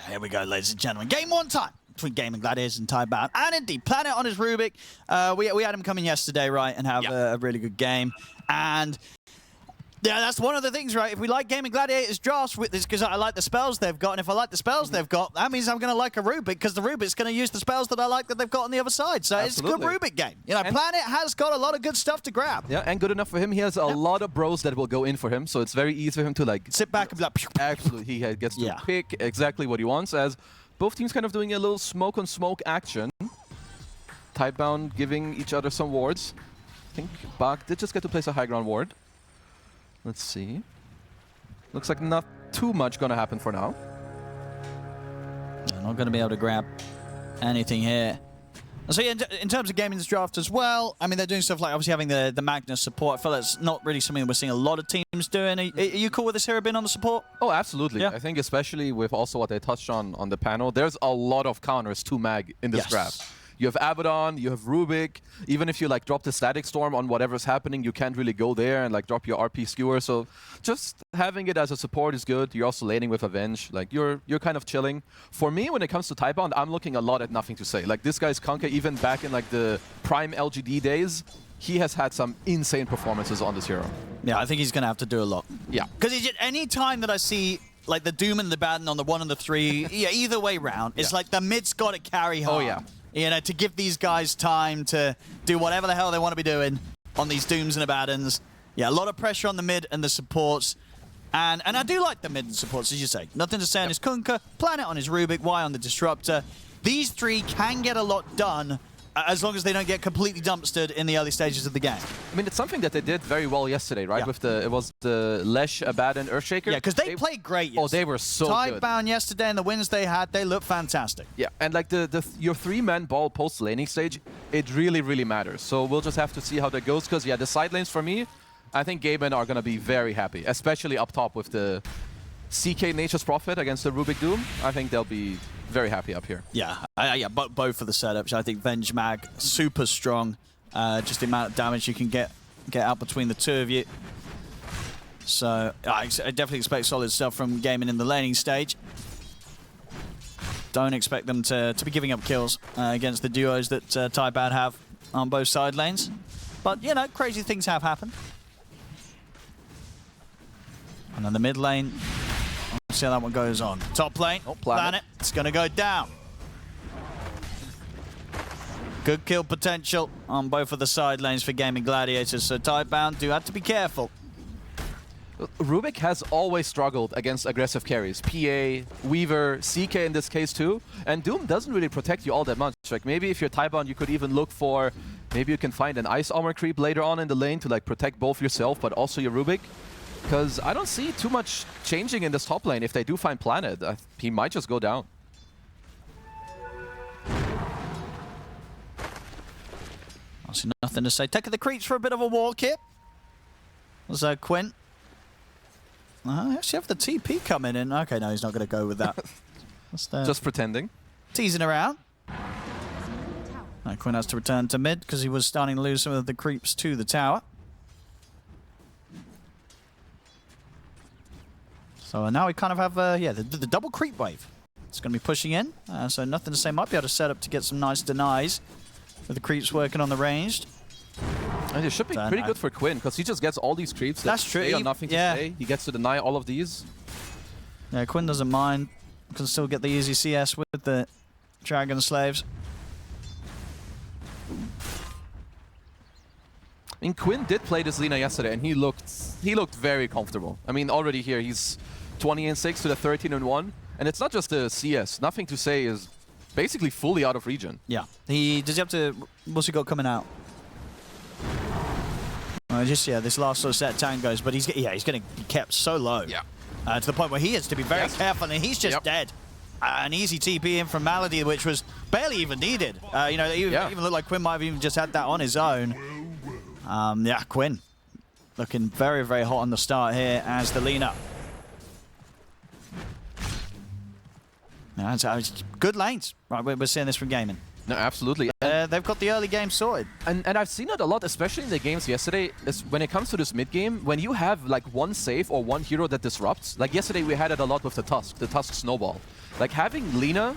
Here we go, ladies and gentlemen. Game one time between Gaimin Gladiators and Tidebound. And indeed, Planet on his Rubik. We had him come in yesterday, right, and have a really good game. And yeah, that's one of the things, right? If we like Gaimin Gladiators drafts with this, because I like the spells they've got, and if I like the spells they've got, that means I'm going to like a Rubik, because the Rubik's going to use the spells that I like that they've got on the other side. So it's a good Rubik game. You know, and Planet has got a lot of good stuff to grab. Yeah, and good enough for him. He has a lot of bros that will go in for him, so it's very easy for him to like sit back and be like, absolutely, he gets to pick exactly what he wants, as both teams kind of doing a little smoke on smoke action. Tidebound giving each other some wards. I think Bak did just get to place a high ground ward. Let's see. Looks like not too much gonna happen for now. They're not gonna be able to grab anything here. So yeah, in terms of Gaimin's draft as well, I mean, they're doing stuff like obviously having the Magnus support. I feel that's not really something we're seeing a lot of teams doing. Are you cool with this hero being on the support? Oh, absolutely. Yeah. I think especially with also what they touched on the panel, there's a lot of counters to Mag in this draft. You have Abaddon, you have Rubik. Even if you like drop the Static Storm on whatever's happening, you can't really go there and like drop your RP Skewer. So just having it as a support is good. You're also laning with Avenge. Like you're kind of chilling. For me, when it comes to Tidebound, I'm looking a lot at Nothing to Say. Like this guy's Kunkka, even back in like the prime LGD days, he has had some insane performances on this hero. Yeah, I think he's gonna have to do a lot. Yeah. Because any time that I see like the Doom and the Baden on the 1 and the 3, yeah, either way round, it's like the mid's got to carry hard. Oh yeah. You know, to give these guys time to do whatever the hell they want to be doing on these Dooms and Abaddons. Yeah, a lot of pressure on the mid and the supports. And I do like the mid and supports, as you say. Nothing to say on his Kunkka, Planet on his Rubik, Y on the Disruptor. These three can get a lot done as long as they don't get completely dumpstered in the early stages of the game. I mean, it's something that they did very well yesterday, right? With it was the Lesh, Abaddon, Earthshaker. Yeah, because they played great yesterday. Oh, they were so good. Tidebound yesterday and the wins they had, they looked fantastic. Yeah, and like your 3-man ball post laning stage, it really, really matters. So we'll just have to see how that goes, because yeah, the side lanes for me, I think Gaimin are going to be very happy, especially up top with the CK Nature's Prophet against the Rubik Doom. I think they'll be very happy up here. Yeah, both for the setups. I think Venge Mag, super strong. Just the amount of damage you can get out between the two of you. So I definitely expect solid stuff from Gaimin in the laning stage. Don't expect them to be giving up kills against the duos that Tidebound have on both side lanes. But, you know, crazy things have happened. And then the mid lane, see how that one goes on. Top lane, Planet. It's going to go down. Good kill potential on both of the side lanes for Gaimin Gladiators, so Tidebound do have to be careful. Rubik has always struggled against aggressive carries. PA, Weaver, CK in this case too. And Doom doesn't really protect you all that much. Like maybe if you're Tidebound, you could even look for, maybe you can find an Ice Armor creep later on in the lane to like protect both yourself but also your Rubik. Because I don't see too much changing in this top lane. If they do find Planet, he might just go down. I see nothing to say. Taking the creeps for a bit of a walk here. Was Quinn. Actually have the TP coming in. Okay, no, he's not going to go with that. Just pretending. Teasing around. Quinn has to return to mid because he was starting to lose some of the creeps to the tower. So now we kind of have, the double creep wave. It's going to be pushing in, so nothing to say. Might be able to set up to get some nice denies with the creeps working on the ranged. And it should be pretty good for Quinn, because he just gets all these creeps. That's true. Nothing to say. He gets to deny all of these. Yeah, Quinn doesn't mind. Can still get the easy CS with the Dragon Slaves. I mean, Quinn did play this Lina yesterday, and he looked very comfortable. I mean, already here, he's 20-6 to the 13-1, and it's not just the CS. Nothing to say is basically fully out of region. Yeah. Does he have to... What's he got coming out? This last sort of set tangos, but he's going to be kept so low. Yeah. To the point where he has to be very careful, and he's just dead. An easy TP in from Malady, which was barely even needed. You know, even looked like Quinn might have even just had that on his own. Quinn looking very, very hot on the start here as the Lina. Good lanes. Right, we're seeing this from Gaimin. No, absolutely. They're they've got the early game sorted. And I've seen it a lot, especially in the games yesterday, is when it comes to this mid game, when you have like one save or one hero that disrupts, like yesterday we had it a lot with the Tusk snowball. Like having Lina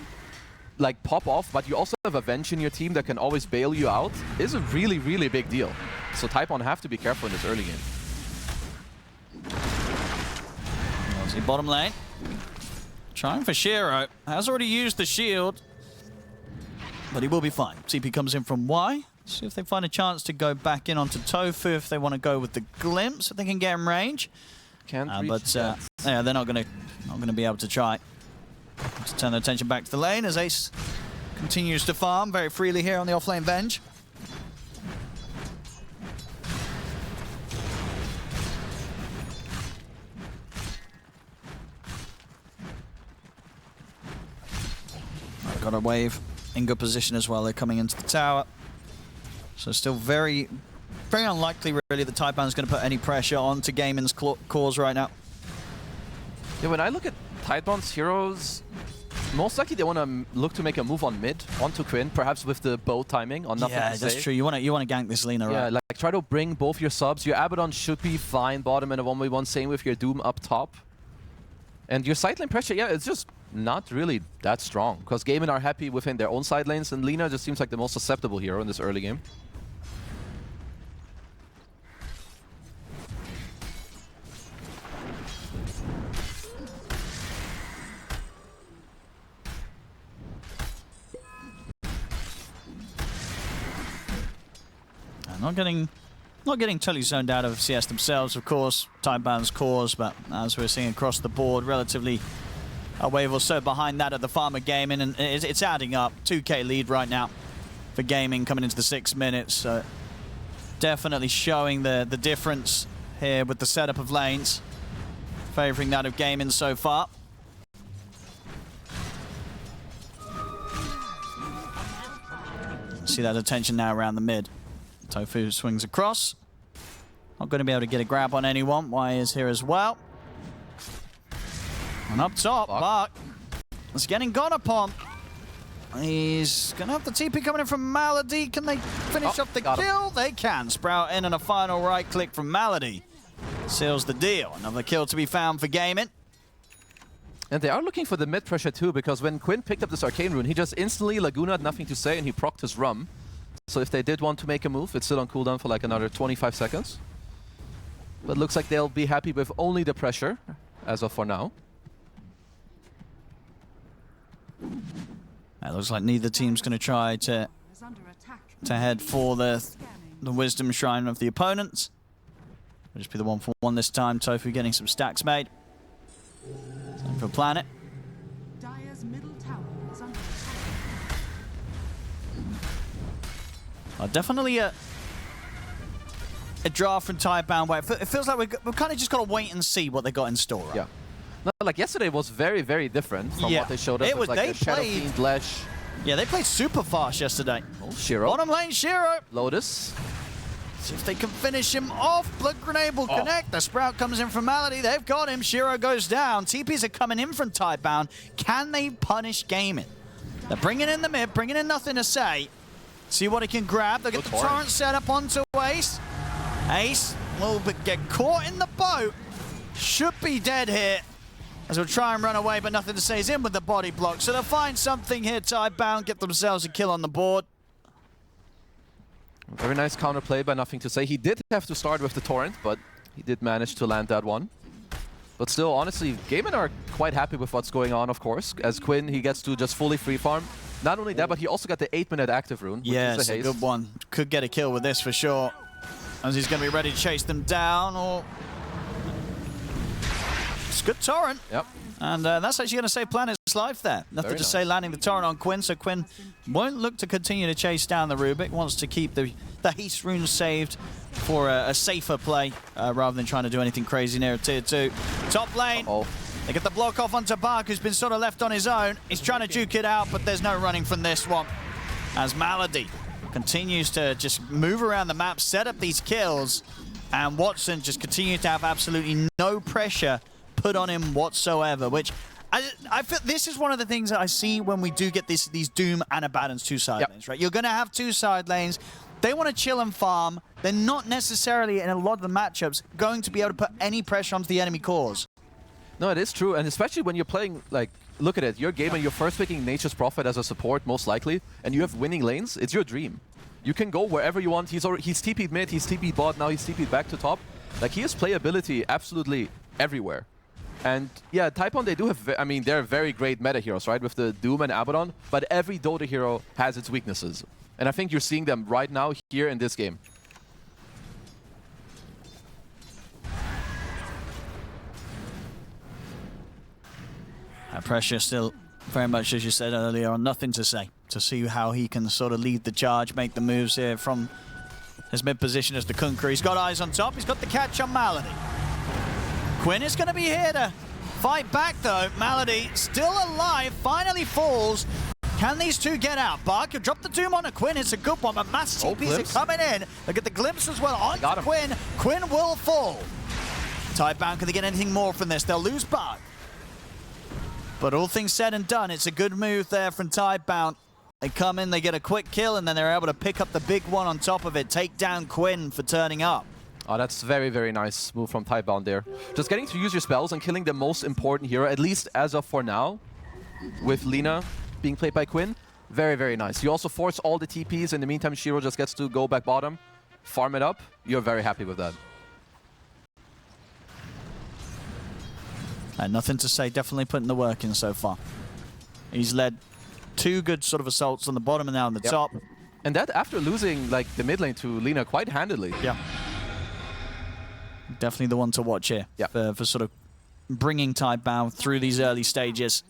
like pop off, but you also have a Venge in your team that can always bail you out is a really, really big deal. So Tidebound have to be careful in this early game. See bottom lane. Trying for Shiro. Has already used the shield. But he will be fine. TP comes in from Y. See if they find a chance to go back in onto Tofu if they want to go with the glimpse, if they can get in range. Can't reach but yeah, they're not gonna be able to try. Let's turn their attention back to the lane as Ace continues to farm very freely here on the offlane Venge. Got a wave in good position as well. They're coming into the tower. So still very unlikely really that Tidebound's going to put any pressure onto Gaimin's cause right now. Yeah, when I look at Tidebound's heroes, most likely they want to look to make a move on mid, onto Quinn, perhaps with the bow timing on nothing to say. Yeah, that's true. You want to gank this Lina, right? Yeah, like try to bring both your subs. Your Abaddon should be fine bottom in a 1v1, same with your Doom up top. And your side lane pressure, yeah, it's just not really that strong, because Gaimin are happy within their own side lanes, and Lina just seems like the most susceptible hero in this early game. Not getting totally zoned out of CS themselves, of course. Tidebound's cause, but as we're seeing across the board, relatively a wave or so behind that of the Farmer Gaming, and it's adding up. 2K lead right now for Gaming coming into the 6 minutes. So definitely showing the difference here with the setup of lanes, favoring that of Gaming so far. See that attention now around the mid. Tofu swings across. Not going to be able to get a grab on anyone. Y is here as well. And up top, Buck is getting gone upon. He's going to have the TP coming in from Malady. Can they finish off the kill? They can. Sprout in and a final right click from Malady seals the deal. Another kill to be found for Gaimin. And they are looking for the mid pressure too, because when Quinn picked up this Arcane Rune, he just instantly Lagoona'd nothing to say and he procced his Rum. So if they did want to make a move, it's still on cooldown for like another 25 seconds. But looks like they'll be happy with only the pressure, as of for now. It looks like neither team's going to try to head for the Wisdom Shrine of the opponents. It'll just be the 1-for-1 this time. Tofu getting some stacks made. Time for Planet. Definitely a draft from Tidebound where it feels like we've kind of just got to wait and see what they got in store. Right? Yeah. No, like yesterday was very, very different from what they showed us. It was, like they Shadow played, Fiend, Lesh. Yeah, they played super fast yesterday. Oh, Shiro. Bottom lane, Shiro. Lotus. See if they can finish him off. Blood Grenade will connect. The Sprout comes in from Malady. They've got him. Shiro goes down. TPs are coming in from Tidebound. Can they punish Gaimin? They're bringing in the mid, bringing in nothing to say. See what he can grab. They'll get the torrent set up onto Ace. Ace will get caught in the boat. Should be dead here. As we'll try and run away, but nothing to say. He's in with the body block. So they'll find something here. Tidebound get themselves a kill on the board. Very nice counterplay by nothing to say. He did have to start with the torrent, but he did manage to land that one. But still, honestly, Gaimin are quite happy with what's going on, of course. As Quinn, he gets to just fully free farm. Not only that, but he also got the 8-minute active rune. Yeah, it's a good one. Could get a kill with this for sure. As he's going to be ready to chase them down. Or it's a good torrent. Yep. And that's actually going to save Planet's life there. Nothing to say landing the torrent on Quinn, so Quinn won't look to continue to chase down the Rubik. Wants to keep the haste rune saved for a safer play rather than trying to do anything crazy near tier 2. Top lane. They get the block off onto Bark, who's been sort of left on his own. He's trying to juke it out, but there's no running from this one. As Malady continues to just move around the map, set up these kills, and Watson just continues to have absolutely no pressure put on him whatsoever, which I feel this is one of the things that I see when we do get these Doom and Abaddon's two side lanes, right? You're going to have two side lanes. They want to chill and farm. They're not necessarily, in a lot of the matchups, going to be able to put any pressure onto the enemy cores. No, it is true, and especially when you're playing, like, look at it, you're Gaimin, you're first picking Nature's Prophet as a support, most likely, and you have winning lanes, it's your dream. You can go wherever you want. He's TP'd mid, he's TP'd bot, now he's TP'd back to top. Like, he has playability absolutely everywhere. And yeah, Tidebound, they do have, I mean, they're very great meta heroes, right? With the Doom and Abaddon, but every Dota hero has its weaknesses. And I think you're seeing them right now here in this game. That pressure still very much, as you said earlier, on nothing to say. To see how he can sort of lead the charge, make the moves here from his mid position as the Kunker. He's got eyes on top, he's got the catch on Malady. Quinn is going to be here to fight back though. Malady still alive, finally falls. Can these two get out? Barker drop the Doom on a Quinn, it's a good one, but mass TPs are coming in. Look at the glimpse as well on Quinn. Quinn will fall. Tidebound, can they get anything more from this? They'll lose Bark. But all things said and done, it's a good move there from Tidebound. They come in, they get a quick kill, and then they're able to pick up the big one on top of it, take down Quinn for turning up. Oh, that's very, very nice move from Tidebound there. Just getting to use your spells and killing the most important hero, at least as of for now, with Lina being played by Quinn. Very, very nice. You also force all the TPs. In the meantime, Shiro just gets to go back bottom, farm it up. You're very happy with that. Nothing to say, definitely putting the work in so far. He's led two good sort of assaults on the bottom and now on the top. And that after losing like the mid lane to Lina quite handily. Yeah. Definitely the one to watch here for sort of bringing Tidebound through these early stages.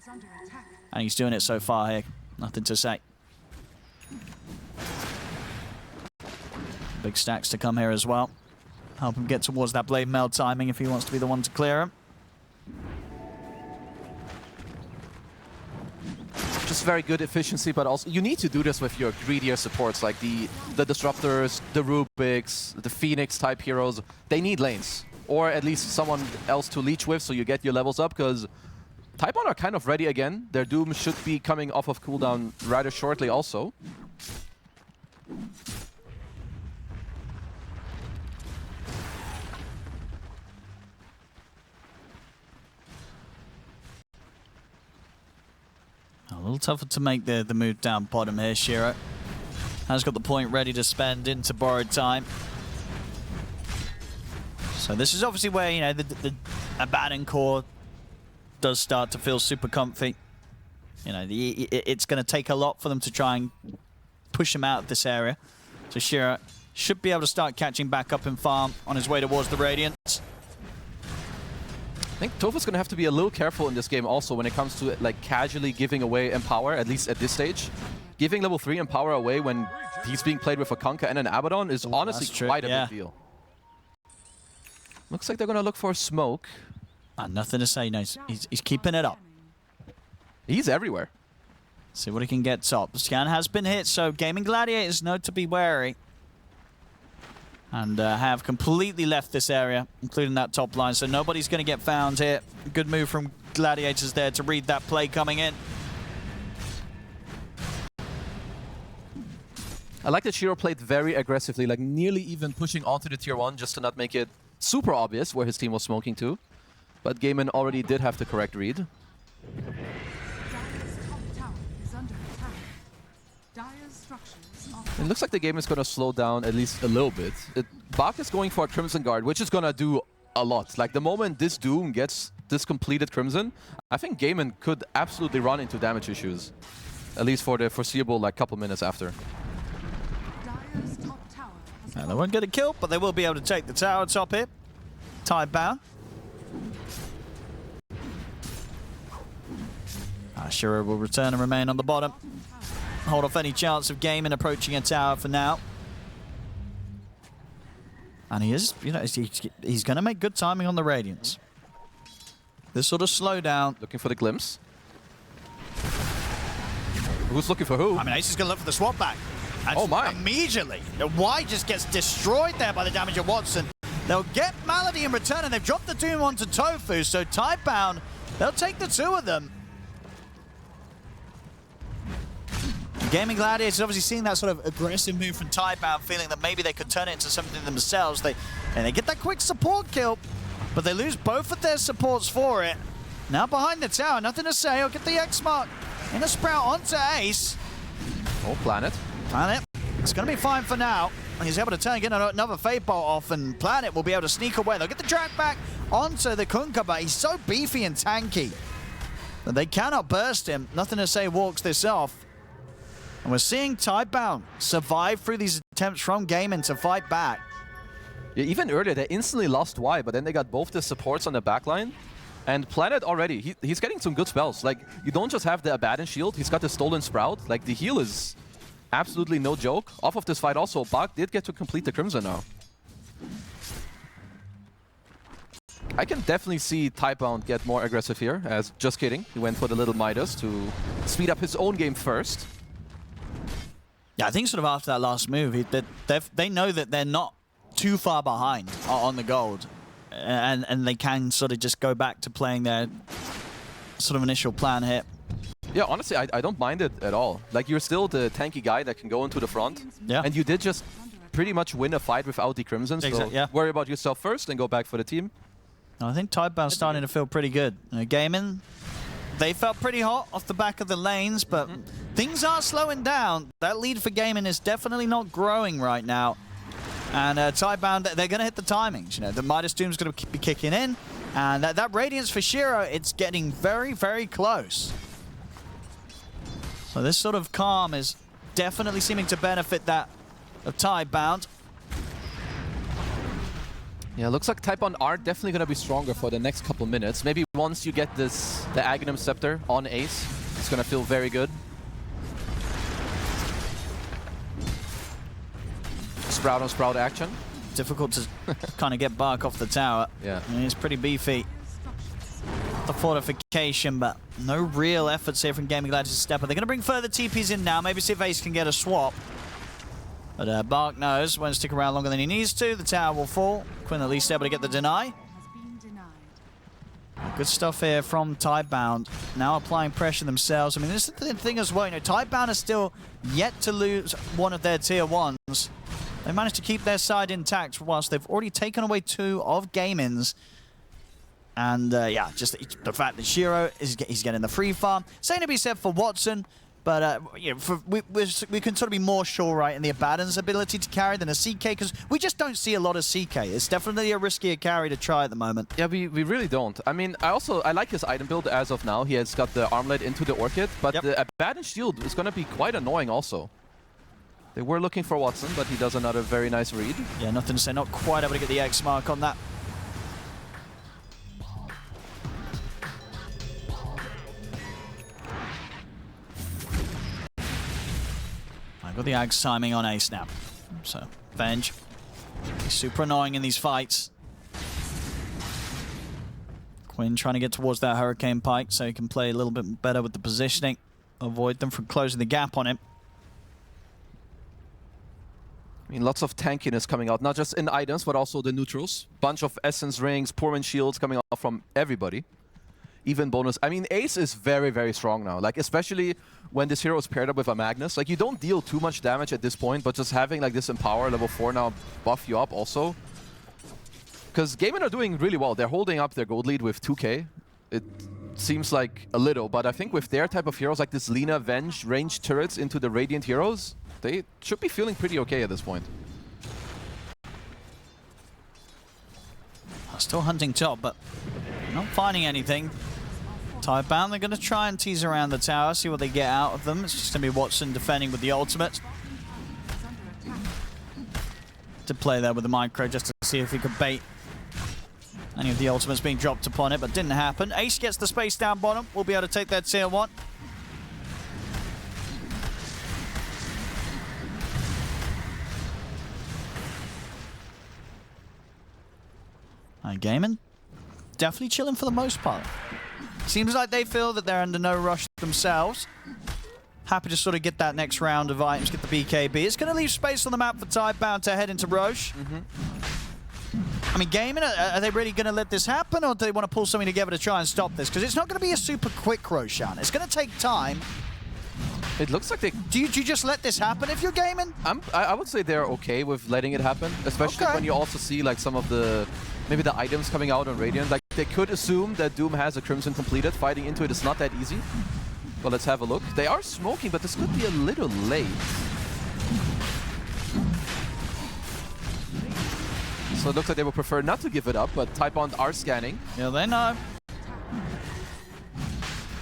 And he's doing it so far here. Nothing to say. Big stacks to come here as well. Help him get towards that blade meld timing if he wants to be the one to clear him. Just very good efficiency, but also you need to do this with your greedier supports like the Disruptors, the Rubiks, the Phoenix type heroes. They need lanes, or at least someone else to leech with so you get your levels up, because Tidebound are kind of ready again. Their Doom should be coming off of cooldown rather shortly also. A little tougher to make the move down bottom here. Shiro has got the point ready to spend into borrowed time. So this is obviously where, you know, the Abaddon core does start to feel super comfy. You know, it's going to take a lot for them to try and push him out of this area. So Shiro should be able to start catching back up in farm on his way towards the Radiance. I think Tofu's going to have to be a little careful in this game also when it comes to like casually giving away Empower, at least at this stage. Giving level 3 Empower away when he's being played with a Kunkka and an Abaddon is honestly quite a big deal. Looks like they're going to look for a smoke. Nothing to say, no. He's keeping it up. He's everywhere. See what he can get top. The scan has been hit, so Gaimin Gladiators know to be wary. And have completely left this area, including that top line, so nobody's going to get found here. Good move from Gladiators there to read that play coming in. I like that Shiro played very aggressively, like nearly even pushing onto the tier 1 just to not make it super obvious where his team was smoking to. But Gaimin already did have the correct read. It looks like the game is going to slow down at least a little bit. Bak is going for a Crimson Guard, which is going to do a lot. Like, the moment this Doom gets this completed Crimson, I think Gaimin could absolutely run into damage issues. At least for the foreseeable, like, couple minutes after. They won't get a kill, but they will be able to take the tower top here. Tidebound. Shiro will return and remain on the bottom. Hold off any chance of Gaimin approaching a tower for now. And he is, you know, he's going to make good timing on the Radiance. This sort of slowdown. Looking for the glimpse. Who's looking for who? I mean, Ace is going to look for the swap back. And oh my. Immediately. Y just gets destroyed there by the damage of Watson. They'll get Malady in return, and they've dropped the Doom onto Tofu, so Tidebound They'll take the two of them. Gaimin Gladiators obviously seeing that sort of aggressive move from Tidebound, feeling that maybe they could turn it into something themselves. They get that quick support kill, but they lose both of their supports for it. Now behind the tower, nothing to say. I'll get the X mark in a Sprout onto Ace. Oh, Planet. Planet, it's going to be fine for now. He's able to turn, get another Fade Bolt off, and Planet will be able to sneak away. They'll get the drag back onto the Kunkka, but he's so beefy and tanky that they cannot burst him. Nothing to say walks this off. And we're seeing Tidebound survive through these attempts from Gaimin to fight back. Yeah, even earlier, they instantly lost Y, but then they got both the supports on the backline. And Planet already, he's getting some good spells. Like, you don't just have the Abaddon shield, he's got the Stolen Sprout. Like, the heal is absolutely no joke. Off of this fight also, Bak did get to complete the Crimson now. I can definitely see Tidebound get more aggressive here, as just kidding. He went for the little Midas to speed up his own game first. Yeah, I think sort of after that last move, they know that they're not too far behind on the gold. And they can sort of just go back to playing their sort of initial plan here. Yeah, honestly, I don't mind it at all. Like, you're still the tanky guy that can go into the front. Yeah. And you did just pretty much win a fight without the Crimson, so yeah. Worry about yourself first and go back for the team. I think Tidebound's starting to feel pretty good. Gaimin, they felt pretty hot off the back of the lanes, but things are slowing down. That lead for Gaimin is definitely not growing right now. And Tidebound, they're going to hit the timings. You know, the Midas Doom's going to be kicking in, and that Radiance for Shiro, it's getting very, very close. So this sort of calm is definitely seeming to benefit that of Tidebound. Yeah, looks like Tidebound are definitely going to be stronger for the next couple minutes. Maybe once you get the Aghanim Scepter on Ace, it's going to feel very good. Sprout on Sprout action. Difficult to kind of get Bark off the tower. Yeah. I mean, he's pretty beefy. The fortification, but no real efforts here from Gaimin Gladiators to step up. They're going to bring further TPs in now. Maybe see if Ace can get a swap. But Bark knows won't stick around longer than he needs to. The tower will fall. Quinn at least able to get the deny. Good stuff here from Tidebound. Now applying pressure themselves. I mean, this is the thing as well. You know, Tidebound is still yet to lose one of their tier 1s. They managed to keep their side intact whilst they've already taken away 2 of Gaimin's. And yeah, just the fact that Shiro he's getting the free farm. Same to be said for Watson, but you know, we can sort of be more sure, right, in the Abaddon's ability to carry than a CK, because we just don't see a lot of CK. It's definitely a riskier carry to try at the moment. Yeah, we really don't. I mean, I like his item build as of now. He has got the Armlet into the Orchid, but the Abaddon shield is going to be quite annoying also. They were looking for Watson, but he does another very nice read. Yeah, nothing to say. Not quite able to get the X mark on that. I've got the Ags timing on Ace now. So, Venge. He's super annoying in these fights. Quinn trying to get towards that Hurricane Pike so he can play a little bit better with the positioning. Avoid them from closing the gap on him. I mean, lots of tankiness coming out, not just in items, but also the neutrals. Bunch of Essence Rings, Poorman Shields coming out from everybody. Even bonus. I mean, Ace is very, very strong now. Like, especially when this hero is paired up with a Magnus. Like, you don't deal too much damage at this point, but just having, like, this Empower level 4 now buff you up also. Because Gaimin are doing really well. They're holding up their gold lead with 2k. It seems like a little, but I think with their type of heroes, like this Lina, Venge, ranged turrets into the Radiant heroes, they should be feeling pretty okay at this point. Still hunting top, but not finding anything. Tidebound, they're going to try and tease around the tower, see what they get out of them. It's just going to be Watson defending with the ultimate. To play there with the micro just to see if he could bait any of the ultimates being dropped upon it, but didn't happen. Ace gets the space down bottom. We'll be able to take that tier 1. Gaimin, definitely chilling for the most part. Seems like they feel that they're under no rush themselves. Happy to sort of get that next round of items, get the BKB. It's going to leave space on the map for Tidebound to head into Roche. I mean, Gaimin, are they really going to let this happen, or do they want to pull something together to try and stop this? Because it's not going to be a super quick Roshan. It's going to take time. It looks like they... Do you just let this happen if you're Gaimin? I would say they're okay with letting it happen, especially when you also see like some of the... Maybe the items coming out on Radiant. Like, they could assume that Doom has a Crimson completed. Fighting into it is not that easy. But let's have a look. They are smoking, but this could be a little late. So it looks like they would prefer not to give it up, but Tidebound are scanning. Yeah, they know.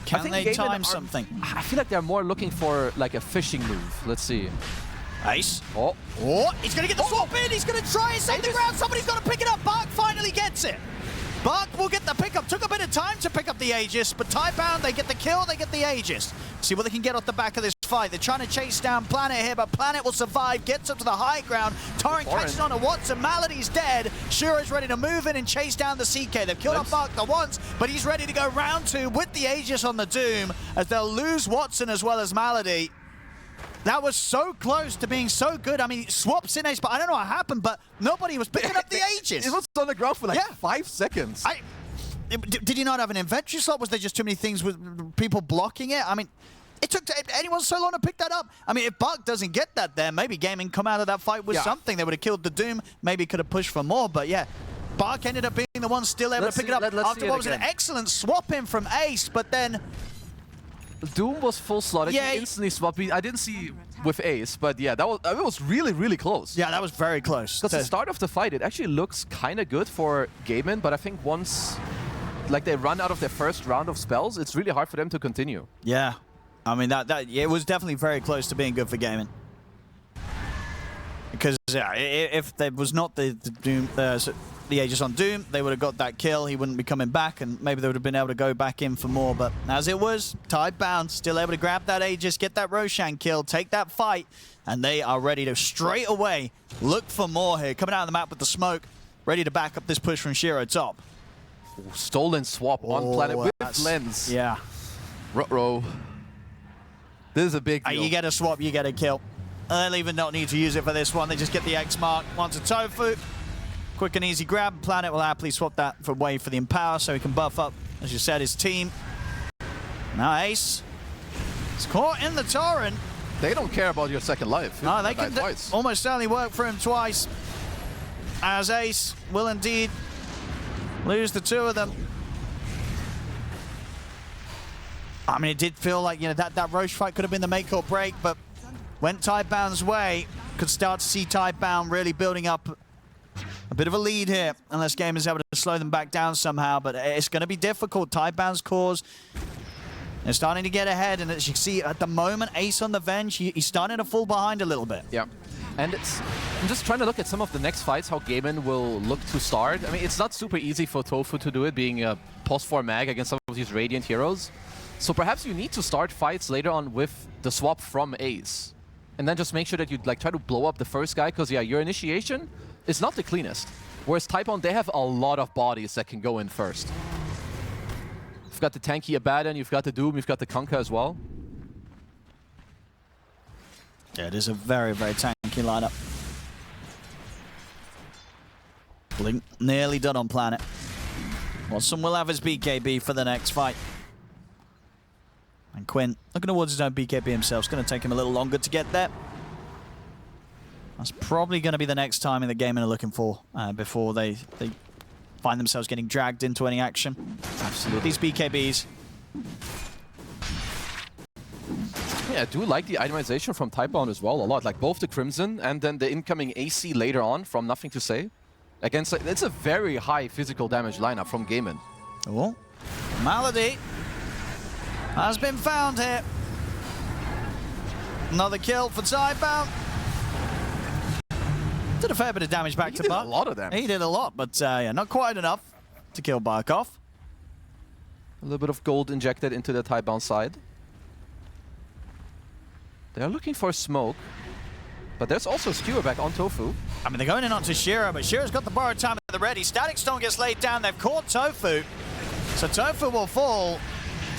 Can they time something? I feel like they're more looking for like a fishing move. Let's see. Ace. Oh, He's going to get the swap in. He's going to try and save the ground. Somebody's got to pick it up. Bark finally gets it. Bark will get the pickup. Took a bit of time to pick up the Aegis, but Tidebound, they get the kill, they get the Aegis. See what they can get off the back of this fight. They're trying to chase down Planet here, but Planet will survive, gets up to the high ground. Torrent catches on to Watson. Malady's dead. Shura's ready to move in and chase down the CK. They've killed off Bark the once, but he's ready to go round 2 with the Aegis on the Doom, as they'll lose Watson as well as Malady. That was so close to being so good. I mean, swaps in Ace, but I don't know what happened, but nobody was picking up the Aegis. It was on the ground for like 5 seconds. Did he not have an inventory slot? Was there just too many things with people blocking it? I mean, it took anyone so long to pick that up. I mean, if Bark doesn't get that there, maybe Gaming come out of that fight with something. They would have killed the Doom. Maybe could have pushed for more, but yeah. Bark ended up being the one still able to pick it up after what was an excellent swap in from Ace, but then... Doom was full slotted. Yeah, he instantly swapped. I didn't see with Ace, but yeah, it was really, really close. Yeah, that was very close. Because the start of the fight, it actually looks kind of good for Gaimin, but I think once like they run out of their first round of spells, it's really hard for them to continue. Yeah, I mean it was definitely very close to being good for Gaimin. Because yeah, if there was not the Doom, the Aegis on Doom, they would have got that kill. He wouldn't be coming back, and maybe they would have been able to go back in for more. But as it was, Tidebound still able to grab that Aegis, get that Roshan kill, take that fight, and they are ready to straight away look for more here. Coming out of the map with the smoke, ready to back up this push from Shiro top. Ooh, stolen swap on Planet with Lens. Yeah. Ruh-roh. This is a big deal. You get a swap, you get a kill. They'll even not need to use it for this one. They just get the X mark onto Tofu. Quick and easy grab. Planet will happily swap that away for the Empower so he can buff up, as you said, his team. Now Ace is caught in the Torrent. They don't care about your second life. No, they can almost certainly work for him twice. As Ace will indeed lose the 2 of them. I mean, it did feel like, you know, that Roche fight could have been the make or break, but went Tidebound's way. Could start to see Tidebound really building up a bit of a lead here, unless Game is able to slow them back down somehow, but it's going to be difficult. Tidebound's cause, they're starting to get ahead, and as you see at the moment, Ace on the bench, he's starting to fall behind a little bit. Yeah, and I'm just trying to look at some of the next fights, how Gaimin will look to start. I mean, it's not super easy for Tofu to do it, being a post-4 mag against some of these Radiant heroes. So perhaps you need to start fights later on with the swap from Ace, and then just make sure that you like try to blow up the first guy, because yeah, your initiation is not the cleanest. Whereas Tidebound, they have a lot of bodies that can go in first. You've got the tanky Abaddon, you've got the Doom, you've got the Kunkka as well. Yeah, it is a very, very tanky lineup. Blink nearly done on Planet. Watson will have his BKB for the next fight. And Quinn looking towards his own BKB himself. It's going to take him a little longer to get there. That's probably going to be the next time in the game they're looking for before they find themselves getting dragged into any action. Absolutely. These BKBs. Yeah, I do like the itemization from Tidebound as well a lot. Like both the Crimson and then the incoming AC later on from Nothing to Say. Against, it's a very high physical damage lineup from Gaimin. Oh, Malady has been found here. Another kill for Tidebound. Did a fair bit of damage back to Bark. He did a lot of damage. He did a lot, but yeah, not quite enough to kill Bark off. A little bit of gold injected into the Tidebound side. They're looking for smoke, but there's also Skewer back on Tofu. I mean, they're going in onto Shiro, but Shiro's got the borrowed time at the ready. Static Storm gets laid down. They've caught Tofu, so Tofu will fall.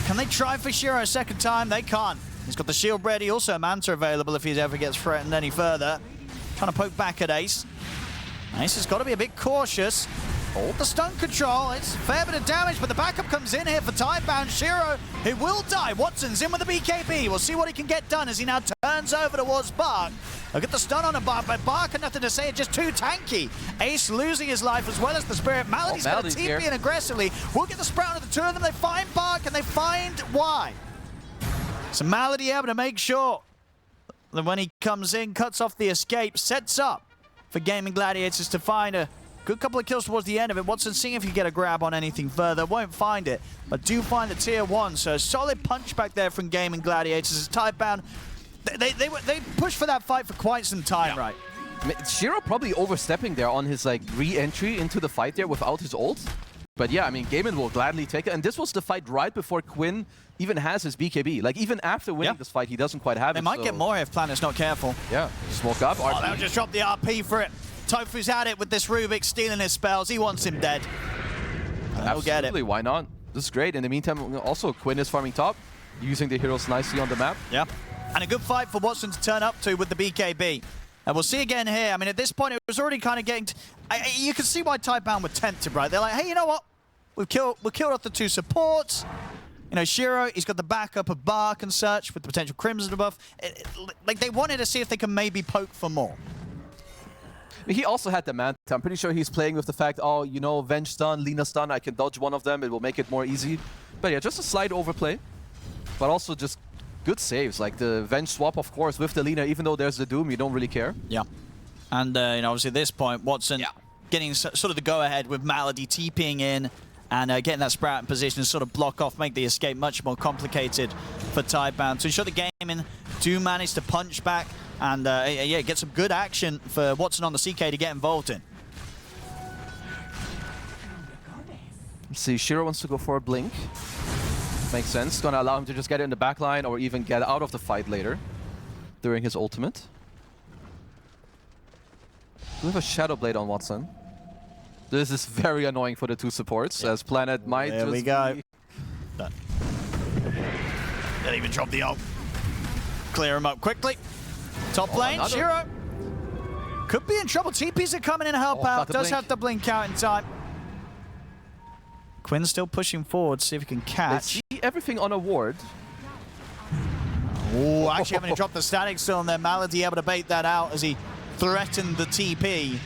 Can they try for Shiro a second time? They can't. He's got the shield ready, also a Manta available if he ever gets threatened any further. Trying to poke back at Ace. Ace has got to be a bit cautious. Hold the stun control. It's a fair bit of damage, but the backup comes in here for Tidebound. Shiro, he will die. Watson's in with the BKB. We'll see what he can get done as he now turns over towards Bark. Look at the stun on a Bark, but Bark had nothing to say. Just too tanky. Ace losing his life as well as the Spirit. Malady's going to TP in aggressively. We'll get the sprout of the two of them. They find Bark and they find Y. So Malady able to make sure that when he comes in, cuts off the escape, sets up for Gaimin Gladiators to find a good couple of kills towards the end of it. Watson seeing if he can get a grab on anything further. Won't find it, but do find the tier 1. So a solid punch back there from Gaimin Gladiators as Tidebound. They pushed for that fight for quite some time, right? Shiro probably overstepping there on his like re-entry into the fight there without his ult. But yeah, I mean, Gaimin will gladly take it. And this was the fight right before Quinn even has his BKB. Like, even after winning this fight, he doesn't quite have it. They might get more if Planet's not careful. Yeah, smoke up. Oh, they'll just drop the RP for it. Tofu's at it with this Rubik, stealing his spells. He wants him dead. He'll get it. Why not? This is great. In the meantime, also, Quinn is farming top, using the heroes nicely on the map. Yeah. And a good fight for Watson to turn up to with the BKB. And we'll see again here. I mean, at this point, it was already kind of getting... you can see why Tidebound were tempted, right? They're like, hey, you know what? We've killed off the 2 supports. You know, Shiro, he's got the backup of Bark and such with the potential Crimson buff. Like, they wanted to see if they can maybe poke for more. He also had the Manta. I'm pretty sure he's playing with the fact, oh, you know, Venge stun, Lina stun, I can dodge one of them. It will make it more easy. But yeah, just a slight overplay. But also just good saves. Like the Venge swap, of course, with the Lina. Even though there's the Doom, you don't really care. Yeah. And, you know, obviously at this point, Watson getting sort of the go-ahead with Malady TPing in and getting that Sprout in position to sort of block off, make the escape much more complicated for Tidebound. To ensure the Gaimin do manage to punch back and, yeah, get some good action for Watson on the CK to get involved in. Let's see, Shiro wants to go for a blink. Makes sense. Gonna allow him to just get it in the backline or even get out of the fight later during his ultimate. We have a Shadow Blade on Watson. This is very annoying for the 2 supports, as Planet might there just we go. be... Done. Didn't even drop the ult. Clear him up quickly. Top lane, Shiro. Could be in trouble. TPs are coming in to help out. Does have the blink out in time. Quinn's still pushing forward, see if he can catch. They see everything on a ward. Oh, actually having to drop the static still on there. Malady able to bait that out as he threatened the TP.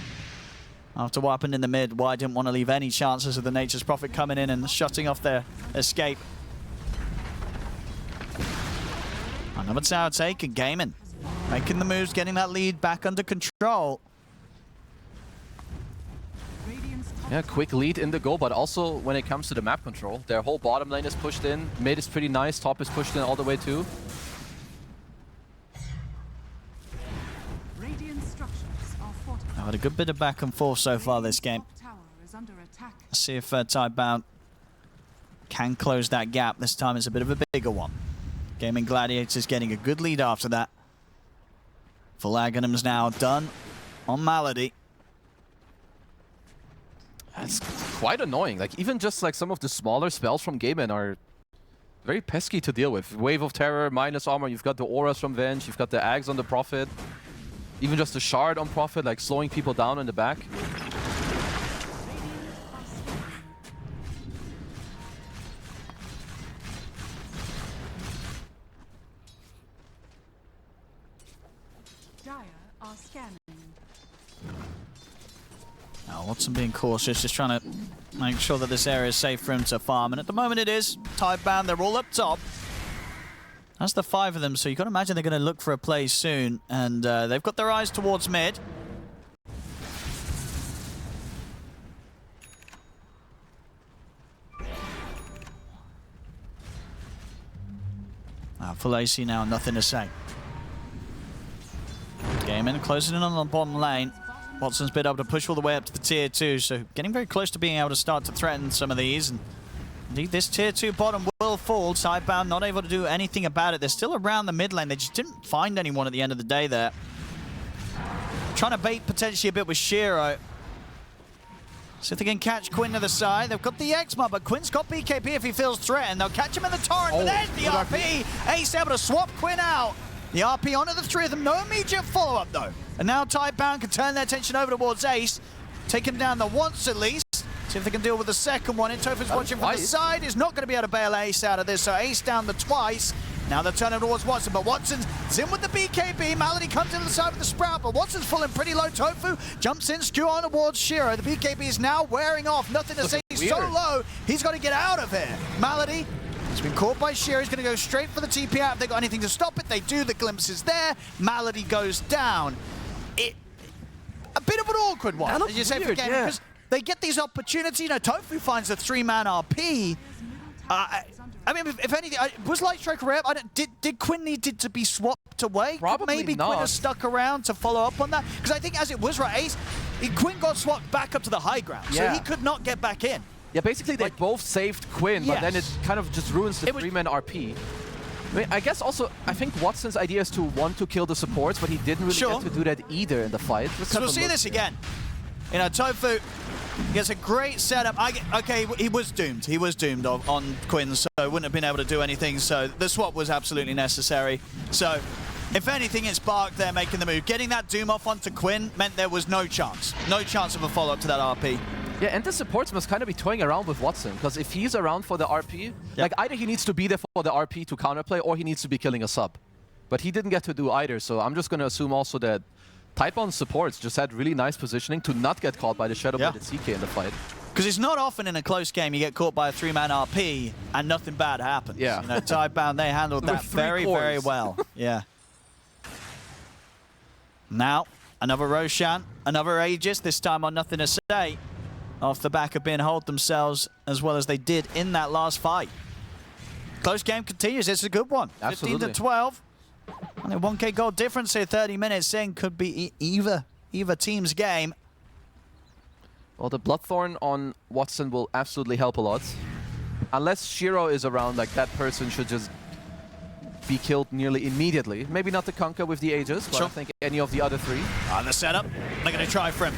After what happened in the mid, why didn't want to leave any chances of the Nature's Prophet coming in and shutting off their escape. Another tower take and Gaimin making the moves, getting that lead back under control. Yeah, quick lead in the go, but also when it comes to the map control, their whole bottom lane is pushed in, mid is pretty nice, top is pushed in all the way too. I've had a good bit of back and forth so far this game. Let's see if Tidebound can close that gap. This time it's a bit of a bigger one. Gaimin Gladiators getting a good lead after that. Full Aghanim's now done on Malady. That's quite annoying. Like, even just like some of the smaller spells from Gaimin are very pesky to deal with. Wave of Terror, minus armor, you've got the auras from Venge, you've got the Ags on the Prophet. Even just the Shard on Prophet, like slowing people down in the back. Now, Watson being cautious, just trying to make sure that this area is safe for him to farm. And at the moment it is. Tidebound, they're all up top. That's the 5 of them, so you got to imagine they're going to look for a play soon. And they've got their eyes towards mid. Full AC now, nothing to say. Gaimin closing in on the bottom lane. Watson's been able to push all the way up to the tier 2, so getting very close to being able to start to threaten some of these. And indeed, this tier 2 bottom will fall. Tidebound not able to do anything about it. They're still around the mid lane. They just didn't find anyone at the end of the day there. Trying to bait potentially a bit with Shiro. See if they can catch Quinn to the side. They've got the X-Mod, but Quinn's got BKB if he feels threatened. They'll catch him in the torrent, but there's the RP. Ace able to swap Quinn out. The RP onto the 3 of them. No immediate follow-up, though. And now Tidebound can turn their attention over towards Ace, taking down the once at least. See if they can deal with the second one. Tofu's watching from the side. He's not going to be able to bail Ace out of this, so Ace down the twice. Now they're turning towards Watson, but Watson's in with the BKB. Malady comes in to the side with the Sprout, but Watson's falling pretty low. Tofu jumps in, Stew on towards Shiro. The BKB is now wearing off. Nothing to say. He's so low, he's got to get out of here. Malady has been caught by Shiro. He's going to go straight for the TP out. If they got anything to stop it, they do. The glimpse is there. Malady goes down. A bit of an awkward one, as you say, for Gaming, because they get these opportunities. You know, Tofu finds a 3-man RP. I mean, if anything, was Light Striker rare? Did Quinn need to be swapped away? Probably Maybe not. Quinn has stuck around to follow up on that? Because I think as it was, right, Ace, Quinn got swapped back up to the high ground, so he could not get back in. Yeah, basically they both saved Quinn, but then it kind of just ruins the 3-man RP. I mean, I guess also, I think Watson's idea is to want to kill the supports, but he didn't really get to do that either in the fight. So we'll see this again. You know, Tofu gets a great setup. Okay, he was doomed. He was doomed on Quinn, so wouldn't have been able to do anything. So the swap was absolutely necessary. So if anything, it's Bark there making the move. Getting that Doom off onto Quinn meant there was no chance. No chance of a follow-up to that RP. Yeah, and the supports must kind of be toying around with Watson, because if he's around for the RP, like either he needs to be there for the RP to counterplay, or he needs to be killing a sub. But he didn't get to do either, so I'm just going to assume also that Tidebound supports just had really nice positioning to not get caught by the Shadow-Bladed CK in the fight. Because it's not often in a close game you get caught by a 3-man RP and nothing bad happens. Yeah. You know, Tidebound, they handled that very, very well. Yeah. Now, another Roshan, another Aegis, this time on Nothing to Say, off the back of being hold themselves as well as they did in that last fight. Close game continues. It's a good one. Absolutely. 15-12. Only 1K gold difference here, 30 minutes in. Could be either team's game. Well, the Bloodthorn on Watson will absolutely help a lot. Unless Shiro is around, like that person should just be killed nearly immediately. Maybe not the Kunkka with the Aegis, but I think any of the other three. On the setup, they're going to try for him.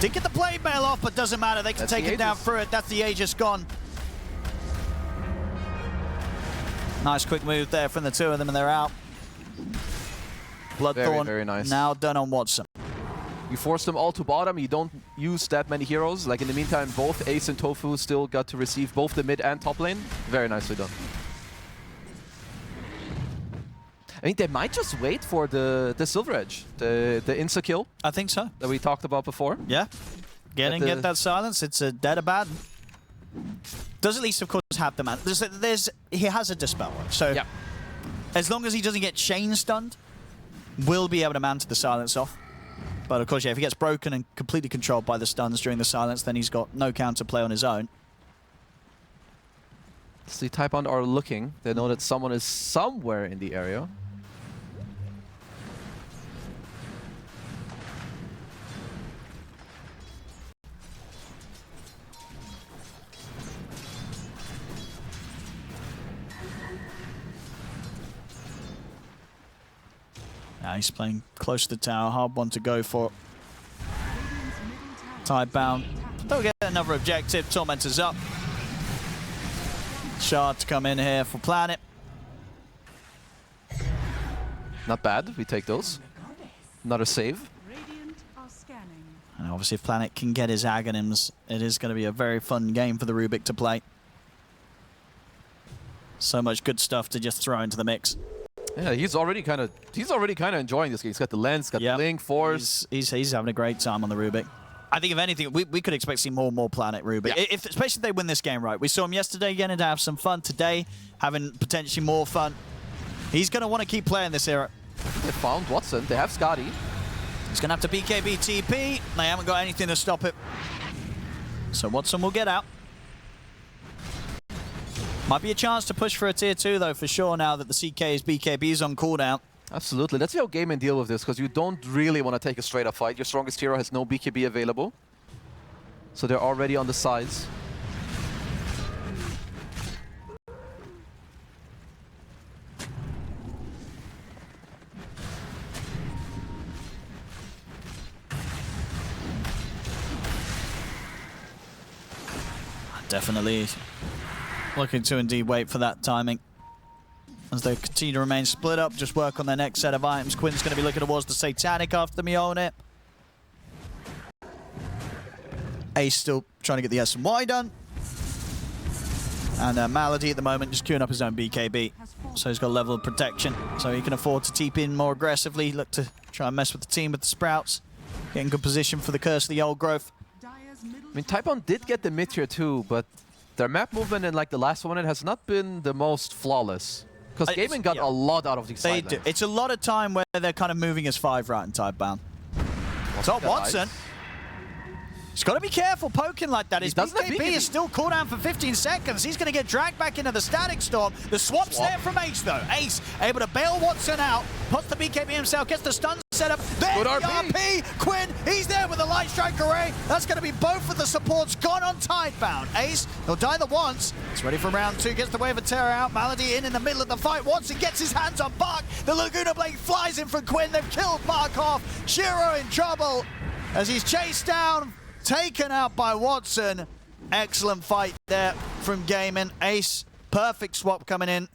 Did get the blade mail off, but doesn't matter. They can take it down through it. That's the Aegis gone. Nice quick move there from the two of them, and they're out. Bloodthorn very nice. Now done on Watson. You force them all to bottom. You don't use that many heroes. Like in the meantime, both Ace and Tofu still got to receive both the mid and top lane. Very nicely done. I mean, they might just wait for the Silver Edge, the insta kill. I think so. That we talked about before. Yeah. Get that silence. It's a dead or bad. Does at least, of course, have the man. He has a dispel, so as long as he doesn't get chain stunned, we'll be able to man to the silence off. But of course, yeah, if he gets broken and completely controlled by the stuns during the silence, then he's got no counterplay on his own. So the Tidebound are looking. They know that someone is somewhere in the area. Now he's playing close to the tower. Hard one to go for. Tidebound. They'll get another objective. Tormentor's up. Shard to come in here for Planet. Not bad. We take those. Another save. And obviously if Planet can get his Aghanims, it is going to be a very fun game for the Rubik to play. So much good stuff to just throw into the mix. Yeah, he's already kind of enjoying this game. He's got the lens, got the Link, Force. He's having a great time on the Rubik. I think if anything, we could expect to see more and more Planet Rubik. Yeah. Especially if they win this game right. We saw him yesterday getting to have some fun. Today, having potentially more fun. He's going to want to keep playing this era. They found Watson. They have Scotty. He's going to have to BKB TP. They haven't got anything to stop it. So Watson will get out. Might be a chance to push for a tier 2, though, for sure, now that the CK's BKB is on cooldown. Absolutely. Let's see how Gaimin deal with this, because you don't really want to take a straight-up fight. Your strongest hero has no BKB available. So they're already on the sides. Definitely looking to indeed wait for that timing. as they continue to remain split up, just work on their next set of items. Quinn's going to be looking towards the Satanic after the Mjolnir. Ace still trying to get the S&Y done. And Malady at the moment just queuing up his own BKB. So he's got a level of protection, so he can afford to TP in more aggressively, look to try and mess with the team with the Sprouts. Getting good position for the Curse of the Old Growth. I mean, Tidebound did get the mid tier too, but their map movement in like the last one has not been the most flawless. Because Gaimin got a lot out of these side lanes. It's a lot of time where they're kind of moving as 5 right in Tidebound. Top Watson. He's got to be careful poking like that. His BKB is still cooldown for 15 seconds. He's going to get dragged back into the Static Storm. The swap's there from Ace, though. Ace able to bail Watson out, puts the BKB himself, gets the stun set up. Then the RP. Quinn, he's there with the Light Strike Array. That's going to be both of the supports gone on Tidebound. Ace, he'll die the once. He's ready for round 2, gets the Wave of Terror out. Malady in the middle of the fight. Watson gets his hands on Bark. The Laguna Blade flies in from Quinn. They've killed Bark off. Shiro in trouble as he's chased down. Taken out by Watson. Excellent fight there from Gaimin. Ace, perfect swap coming in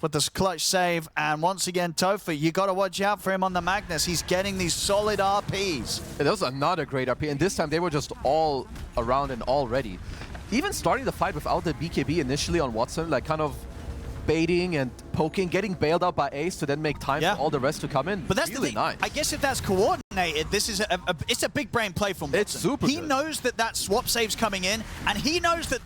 with this clutch save. And once again, Tofu, you got to watch out for him on the Magnus. He's getting these solid RPs. That was another great RP, and this time they were just all around and all ready. Even starting the fight without the BKB initially on Watson, like kind of baiting and poking, getting bailed out by Ace to then make time for all the rest to come in. But that's really the thing. Nice. I guess if that's coordinated, this is it's a big brain play from Watson. It's super He good. knows that swap save's coming in, and he knows that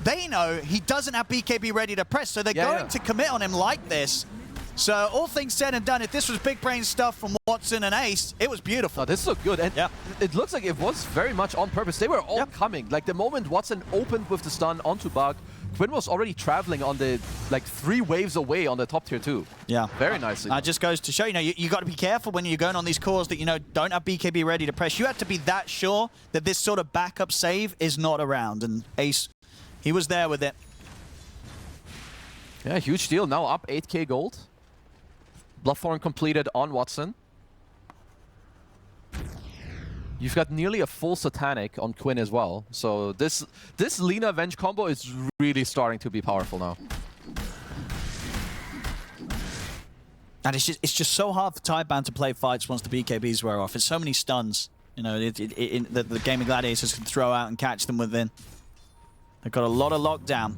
they know he doesn't have BKB ready to press, so they're going to commit on him like this. So all things said and done, if this was big brain stuff from Watson and Ace, it was beautiful. Oh, this looked good, and it looks like it was very much on purpose. They were all coming. Like the moment Watson opened with the stun onto Bug, Quinn was already traveling on the, like, 3 waves away on the top tier 2. Yeah. Very nicely. That just goes to show, you got to be careful when you're going on these cores that, don't have BKB ready to press. You have to be that sure that this sort of backup save is not around. And Ace, he was there with it. Yeah, huge deal. Now up 8k gold. Bloodthorn completed on Watson. You've got nearly a full Satanic on Quinn as well. So this Lina Venge combo is really starting to be powerful now. And it's just so hard for Tidebound to play fights once the BKBs wear off. It's so many stuns. The Gaimin Gladiators can throw out and catch them within. They've got a lot of lockdown.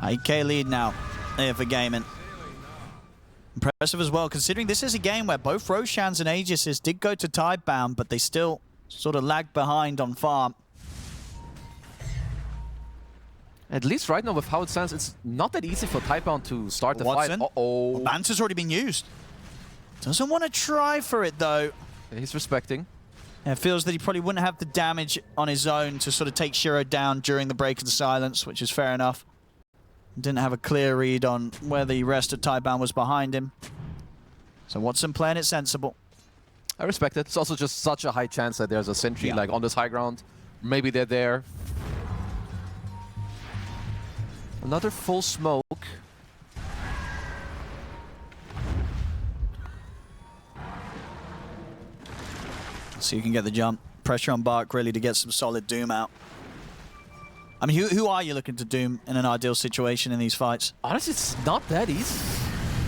8k lead now here for Gaimin. Impressive as well, considering this is a game where both Roshans and Aegises did go to Tidebound, but they still sort of lagged behind on farm. At least right now, with how it stands, it's not that easy for Tidebound to start the fight. Uh-oh. Banter's already been used. Doesn't want to try for it, though. He's respecting. Yeah, feels that he probably wouldn't have the damage on his own to sort of take Shiro down during the break of the silence, which is fair enough. Didn't have a clear read on where the rest of Tidebound was behind him. So Watson playing it sensible. I respect it. It's also just such a high chance that there's a sentry like on this high ground. Maybe they're there. Another full smoke. So you can get the jump. Pressure on Bark really to get some solid Doom out. I mean, who are you looking to Doom in an ideal situation in these fights? Honestly, it's not that easy.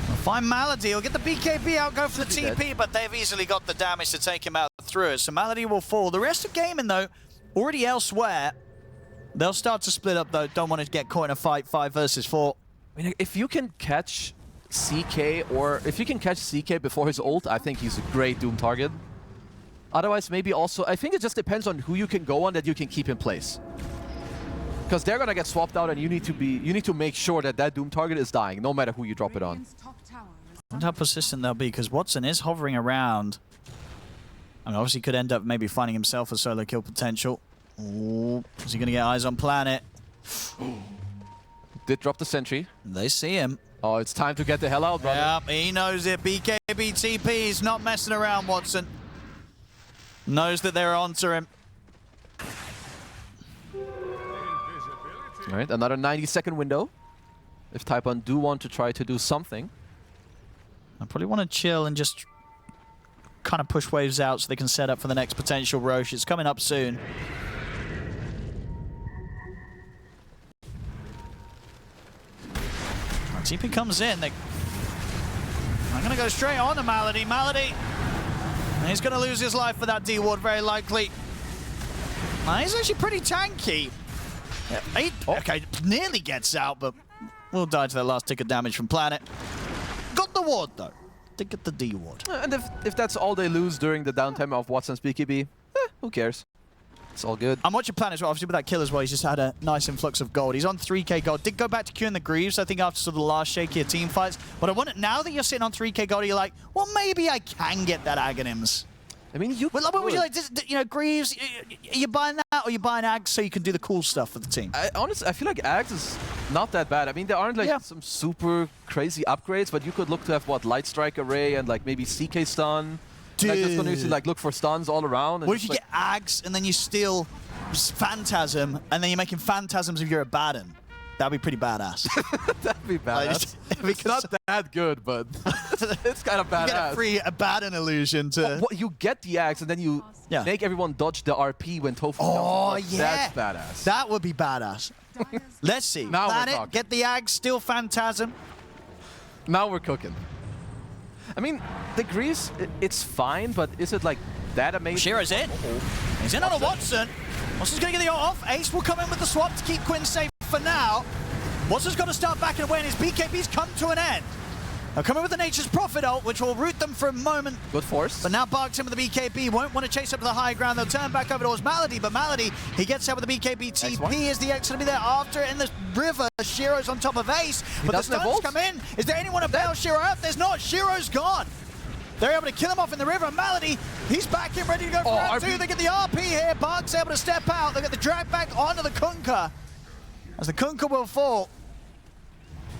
Well, find Malady. He'll get the BKB out, go for the TP, but they've easily got the damage to take him out through it. So Malady will fall. The rest of Gaimin, though, already elsewhere. They'll start to split up, though. Don't want to get caught in a fight, 5 versus 4. I mean, if you can catch CK, or if you can catch CK before his ult, I think he's a great Doom target. Otherwise, maybe also, I think it just depends on who you can go on that you can keep in place. Because they're gonna get swapped out, and you need to make sure that that Doom target is dying, no matter who you drop it on. I wonder how persistent they'll be, because Watson is hovering around. I mean, obviously could end up maybe finding himself a solo kill potential. Ooh, is he gonna get eyes on Planet? Did drop the sentry. They see him. Oh, it's time to get the hell out, brother. Yep, he knows it. BKB TP, he's not messing around, Watson. Knows that they're onto him. All right, another 90-second window. If Tidebound do want to try to do something. I probably want to chill and just kind of push waves out so they can set up for the next potential Rosh. It's coming up soon. CP comes in. I'm going to go straight on to Malady. Malady, he's going to lose his life for that D ward, very likely. He's actually pretty tanky. Okay, nearly gets out, but will die to that last tick of damage from Planet. Got the ward, though. Did get the D ward. And if that's all they lose during the downtime of Watson's BKB, who cares? It's all good. I'm watching Planet as well, obviously with that kill as well. He's just had a nice influx of gold. He's on 3k gold. Did go back to queuing the Greaves, I think, after sort of the last shakier team fights. But I want it now that you're sitting on 3k gold, you're like, well, maybe I can get that Aghanims. I mean, you what would you like? You know, Greaves, are you buying that, or are you buying Ags so you can do the cool stuff for the team? Honestly, I feel like Ags is not that bad. I mean, there aren't like some super crazy upgrades, but you could look to have, what, Light Strike Array and like maybe CK Stun. Dude. Like, just gonna like look for stuns all around. And what if you get Ags and then you steal Phantasm and then you're making Phantasms if you're a Baden? That'd be pretty badass. That'd be badass. It's not that good, but it's kind of badass. You get a free Abaddon illusion to... Well, you get the axe and then you make everyone dodge the RP when Tofu comes. Oh, yeah. That's badass. That would be badass. Let's see. Now Planet, get the Ags, steal Phantasm. Now we're cooking. I mean, the Grease, it's fine, but is it like that amazing? Shearer's in. He's in on a Watson. Watson's going to get the off. Ace will come in with the swap to keep Quinn safe for now. Watson's got to start backing away, and his BKB's come to an end. They'll come in with the Nature's Prophet ult, which will root them for a moment. Good force. But now Bark's in with the BKB. Won't want to chase up to the high ground. They'll turn back over towards Malady, but Malady, he gets out with the BKB TP. Is the X going to be there after in the river? Shiro's on top of Ace, but the stuns come in. Is there anyone to bail Shiro out? There's not. Shiro's gone. They're able to kill him off in the river. Malady, he's back in, ready to go for round two. They get the RP here. Bark's able to step out. They get the drag back onto the Kunkka. As the Kunkka will fall.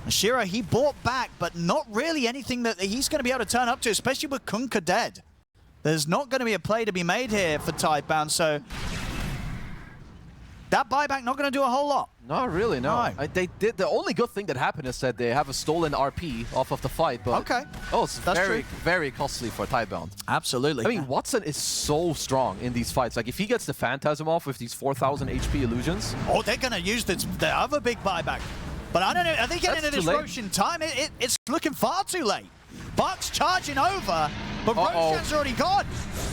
Shiro, he bought back, but not really anything that he's going to be able to turn up to, especially with Kunkka dead. There's not going to be a play to be made here for Tidebound, so that buyback not going to do a whole lot. Not really, no. They did. The only good thing that happened is that they have a stolen RP off of the fight, but it's very costly for Tidebound. Absolutely. I mean, Watson is so strong in these fights. Like, if he gets the Phantasm off with these 4,000 HP illusions... Oh, they're going to use the other big buyback. But I don't know, are they getting into this Roshan time? It's looking far too late. Bark's charging over, but Roshan's already gone.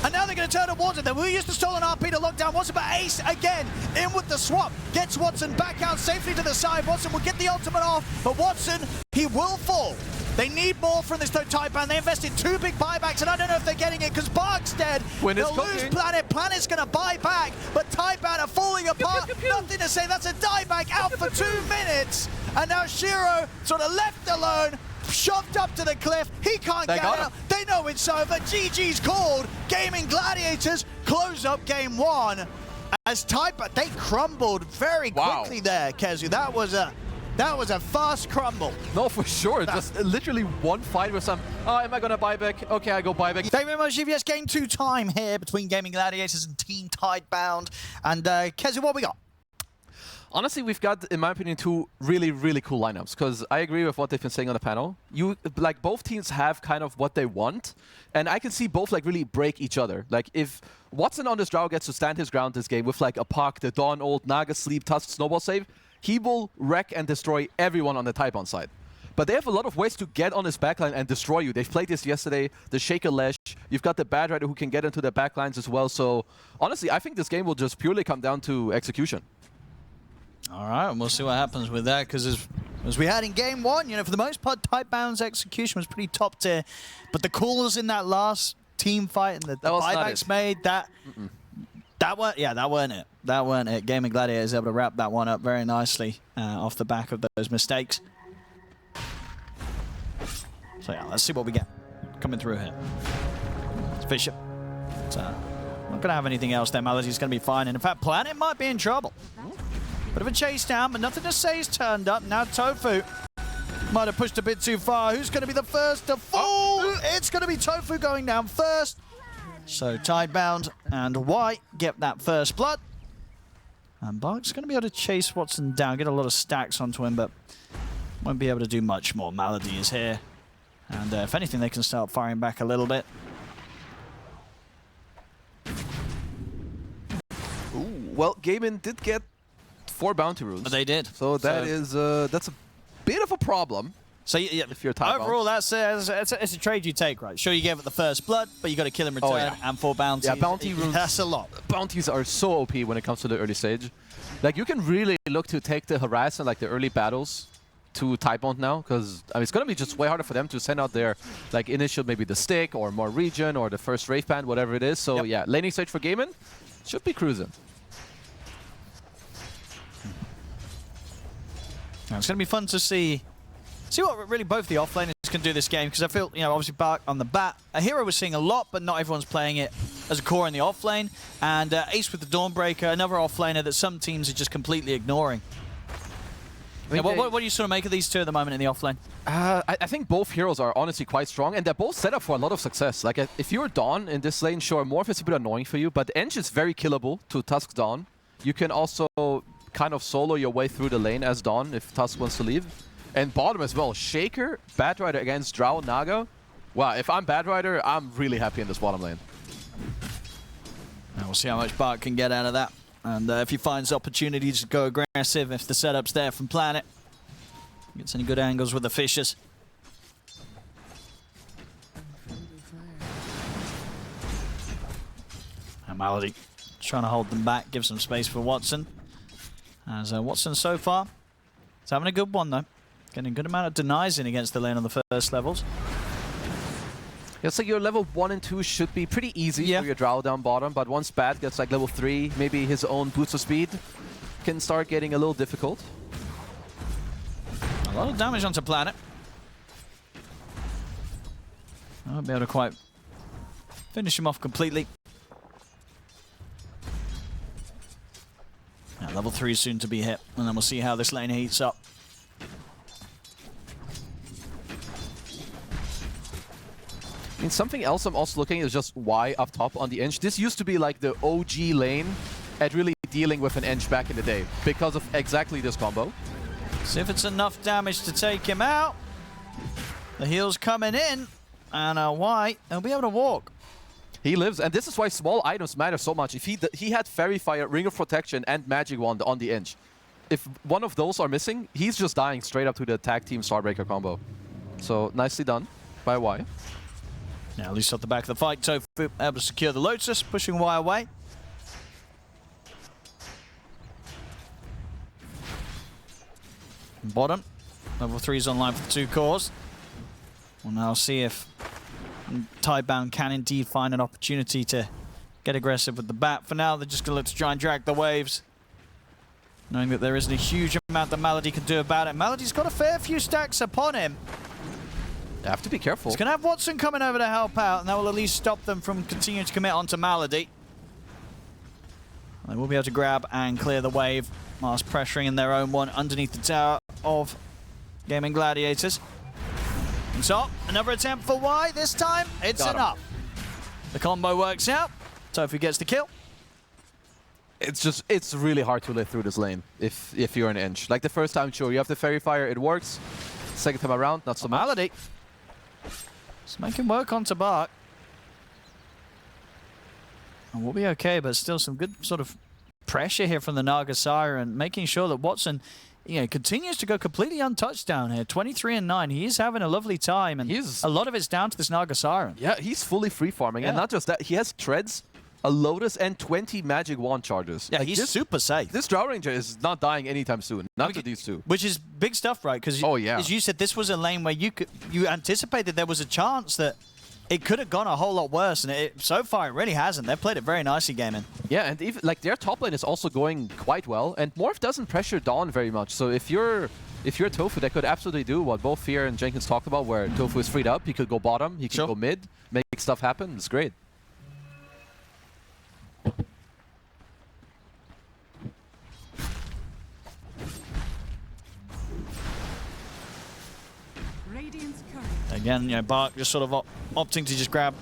And now they're going to turn towards it. They will use the stolen RP to lock down Watson, but Ace again in with the swap. Gets Watson back out safely to the side. Watson will get the ultimate off, but Watson, he will fall. They need more from this Tidebound. They invested 2 big buybacks, and I don't know if they're getting it because Bark's dead. They'll lose Planet. Planet's going to buy back, but Tidebound are falling apart. Nothing to say. That's a dieback out for 2 minutes. And now Shiro sort of left alone, shoved up to the cliff. He can't get out. They know it's over. GG's called. Gaimin Gladiators close up game 1. As Tidebound, they crumbled very quickly there, Kezu. That was a fast crumble. No, for sure. Just literally one fight with some, am I going to buy back? Okay, I go buy back. Thank you very much, GVS. Game 2 time here between Gaimin Gladiators and Team Tidebound. And Kezu, what we got? Honestly, we've got, in my opinion, 2 really, really cool lineups, because I agree with what they've been saying on the panel. Like, both teams have kind of what they want, and I can see both, like, really break each other. Like, if Watson on this Drow gets to stand his ground this game with, like, a Puck, the Dawn Ult, Naga Sleep, Tusk, Snowball Save, he will wreck and destroy everyone on the Tidebound side. But they have a lot of ways to get on his backline and destroy you. They've played this yesterday, the Shaker Lash. You've got the Bad Rider who can get into the backlines as well. So, honestly, I think this game will just purely come down to execution. All right, and we'll see what happens with that, because as we had in game 1, you know, for the most part, Tidebound's execution was pretty top tier. But the calls in that last team fight and the buybacks made, that weren't it. That weren't it. Gaimin Gladiators able to wrap that one up very nicely off the back of those mistakes. So yeah, let's see what we get coming through here. It's Bishop. So, not going to have anything else there. Malady's going to be fine. And in fact, Planet might be in trouble. Bit of a chase down, but nothing to say is turned up. Now Tofu might have pushed a bit too far. Who's going to be the first to fall? It's going to be Tofu going down first. So Tidebound and White get that first blood. And Bark's going to be able to chase Watson down, get a lot of stacks onto him, but won't be able to do much more. Malady is here. And if anything, they can start firing back a little bit. Ooh, well, Gaimin did get 4 bounty runes. But they did. So that's a bit of a problem. So yeah, if you're overall, it's a trade you take, right? Sure, you gave it the first blood, but you got to kill in return and 4 bounties. Yeah, bounty runes. That's a lot. Bounties are so OP when it comes to the early stage. Like, you can really look to take the harass and like the early battles to Tidebound now, because I mean, it's gonna be just way harder for them to send out their like initial, maybe the stick or more region or the first Wraith Band, whatever it is. So yeah, laning stage for Gaimin should be cruising. Now, it's gonna be fun to see what really both the offlaners can do this game, because I feel, you know, obviously back on the bat, a hero we're seeing a lot, but not everyone's playing it as a core in the offlane, and Ace with the Dawnbreaker, another offlaner that some teams are just completely ignoring. Yeah, what do you sort of make of these two at the moment in the offlane? I think both heroes are honestly quite strong, and they're both set up for a lot of success. Like, if you're Dawn in this lane, sure, Morph is a bit annoying for you, but Eng is very killable to Tusk Dawn. You can also kind of solo your way through the lane as Dawn if Tusk wants to leave. And bottom as well, Shaker, Bad Rider against Drow, Naga. Wow, if I'm Bad Rider, I'm really happy in this bottom lane. And we'll see how much Bart can get out of that. And if he finds opportunities to go aggressive, if the setup's there from Planet, gets any good angles with the Fishers. And Malady trying to hold them back, give some space for Watson. As Watson so far is having a good one though. Getting a good amount of denies in against the lane on the first levels. Yeah, so your level 1 and 2 should be pretty easy for your Drow down bottom, but once Bad gets like level 3, maybe his own boost of speed can start getting a little difficult. A lot of damage onto Planet. I won't be able to quite finish him off completely. Yeah, level 3 is soon to be hit, and then we'll see how this lane heats up. I mean, something else I'm also looking at is just Y up top on the Eng. This used to be like the OG lane at really dealing with an Eng back in the day because of exactly this combo. See if it's enough damage to take him out. The heal's coming in, and Y, he'll be able to walk. He lives, and this is why small items matter so much. If he had Fairy Fire, Ring of Protection, and Magic Wand on the Eng, if one of those are missing, he's just dying straight up to the tag team Starbreaker combo. So nicely done by Y. Yeah, at least off the back of the fight, Tofu able to secure the Lotus, pushing Y away. Bottom, level 3 is online for the 2 cores. We'll now see if Tidebound can indeed find an opportunity to get aggressive with the bat. For now, they're just going to look to try and drag the waves, knowing that there isn't a huge amount that Malady can do about it. Malady's got a fair few stacks upon him. You have to be careful. He's going to have Watson coming over to help out, and that will at least stop them from continuing to commit onto Malady. They will be able to grab and clear the wave whilst pressuring in their own one underneath the tower of Gaimin Gladiators. And so, another attempt for Y. This time, it's enough. The combo works out. Tofu gets the kill. It's really hard to live through this lane if you're an Eng. Like the first time, sure, you have the Fairy Fire, it works. Second time around, not so much. Malady. Let's make him work onto Bark. And we'll be okay, but still some good sort of pressure here from the Naga Siren, making sure that Watson, you know, continues to go completely untouched down here. 23 and 9. He is having a lovely time, and a lot of it's down to this Naga Siren. Yeah, he's fully free farming, and not just that, he has treads, a Lotus, and 20 magic wand charges. Yeah, like he's super safe. This Drow Ranger is not dying anytime soon. Not to these two. Which is big stuff, right? Because as you said, this was a lane where you anticipated there was a chance that it could have gone a whole lot worse, and so far it really hasn't. They've played it very nicely, Gaimin. Yeah, and even like their top lane is also going quite well, and Morph doesn't pressure Dawn very much. So if you're Tofu, that could absolutely do what both Fear and Jenkins talked about, where Tofu is freed up, he could go bottom, he could go mid, make stuff happen. It's great. Again, you know, Bark just sort of opting to just grab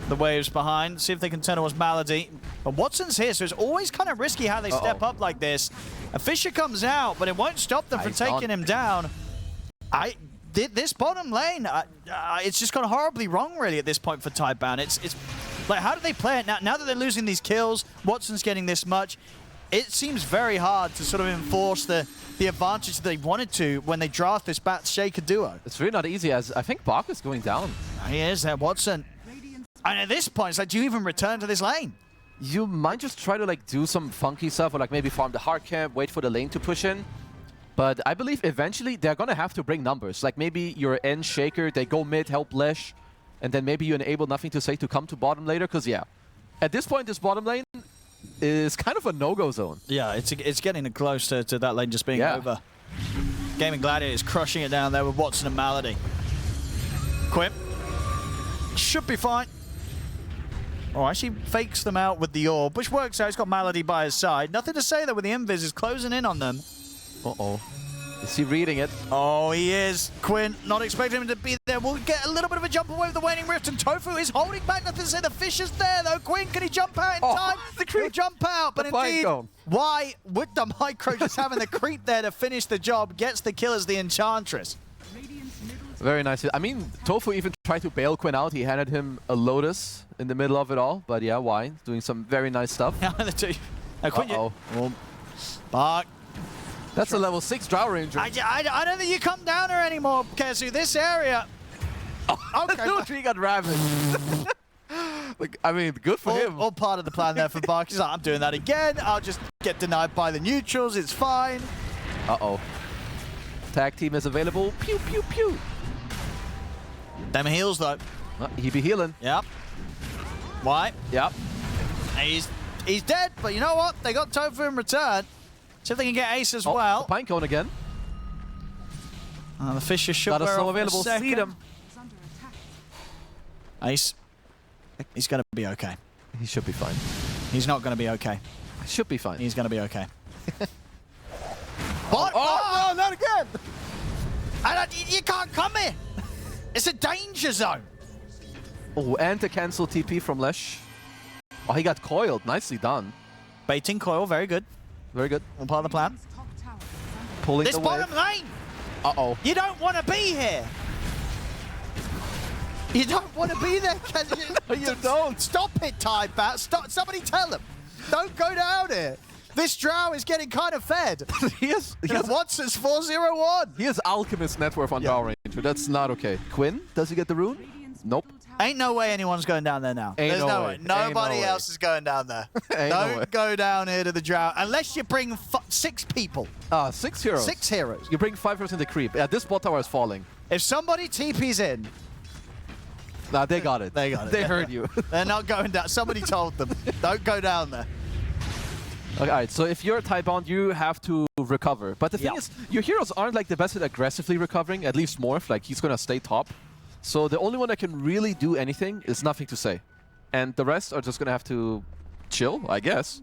the waves behind, see if they can turn towards Malady. But Watson's here, so it's always kind of risky how they step up like this. A Fisher comes out, but it won't stop them from taking him down. This bottom lane, it's just gone horribly wrong, really, at this point for Tidebound. It's like, how do they play it now? Now that they're losing these kills, Watson's getting this much. it seems very hard to sort of enforce the advantage that they wanted to when they draft this Bat Shaker duo. It's really not easy, as I think Bach is going down. He is there, Watson. And at this point, it's like, do you even return to this lane? You might just try to like do some funky stuff, or like maybe farm the hard camp, wait for the lane to push in. But I believe eventually they're gonna have to bring numbers. Like maybe you're end Shaker, they go mid, help Lesh, and then maybe you enable Nothing to Say to come to bottom later. Because yeah, at this point, this bottom lane is kind of a no-go zone. Yeah, it's getting close to that lane just being over. Gaimin Gladiators crushing it down there with Watson and Malady. Quim should be fine. Oh, actually fakes them out with the orb, which works out. He's got Malady by his side. Nothing to say, though, with the Invis is closing in on them. Uh-oh. Is he reading it? Oh, he is. Quinn, not expecting him to be there. We'll get a little bit of a jump away with the Waning Rift, and Tofu is holding back. Nothing to say. The fish is there, though. Quinn, can he jump out in time? The creep. He'll jump out, but indeed, why would the Micro just having the creep there to finish the job gets the kill as the Enchantress? Very nice. I mean, Tofu even tried to bail Quinn out. He handed him a Lotus in the middle of it all. But yeah, why? Doing some very nice stuff. Uh-oh. Bark. That's a level 6 Drow Ranger. I don't think you come down here anymore, Kezu. This area. Oh, okay. The tree got ravaged. Like, I mean, good for him. All part of the plan there for Bark. He's like, I'm doing that again. I'll just get denied by the neutrals. It's fine. Uh-oh. Tag team is available. Pew, pew, pew. Them heals, though. He be healing. Yep. Why? Yep. He's dead, but you know what? They got Tofu in return. See if they can get Ace as well. The Pinecone again. The Fisher should Got a wear slow off available. See him. Ace. He's going to be okay. He should be fine. He's not going to be okay. He should be fine. He's going to be okay. What? Oh, no, not again! You can't come here. It's a danger zone. Oh, and to cancel TP from Lesh. Oh, he got coiled. Nicely done. Baiting coil, very good. Very good. One part of the plan. Pulling this the bottom lane. Uh-oh. You don't want to be here. You don't want to be there. You don't. Stop it, Tidebound. Stop. Somebody tell him. Don't go down here. This Drow is getting kind of fed. he has Watson's 401. He has Alchemist net worth on Drow Ranger. That's not okay. Quinn, does he get the rune? Nope. Ain't no way anyone's going down there now. There's no way. Nobody else is going down there. Don't go down here to the Drow unless you bring 6 people. 6 heroes. 6 heroes. You bring 5% the creep. Yeah, this bot tower is falling. If somebody TP's in. Nah, they got it. They got it. They heard you. They're not going down. Somebody told them. Don't go down there. Okay, all right, so if you're Tidebound, you have to recover. But the thing is, your heroes aren't like the best at aggressively recovering, at least Morph. Like, he's going to stay top. So the only one that can really do anything is Nothing to Say. And the rest are just going to have to chill, I guess.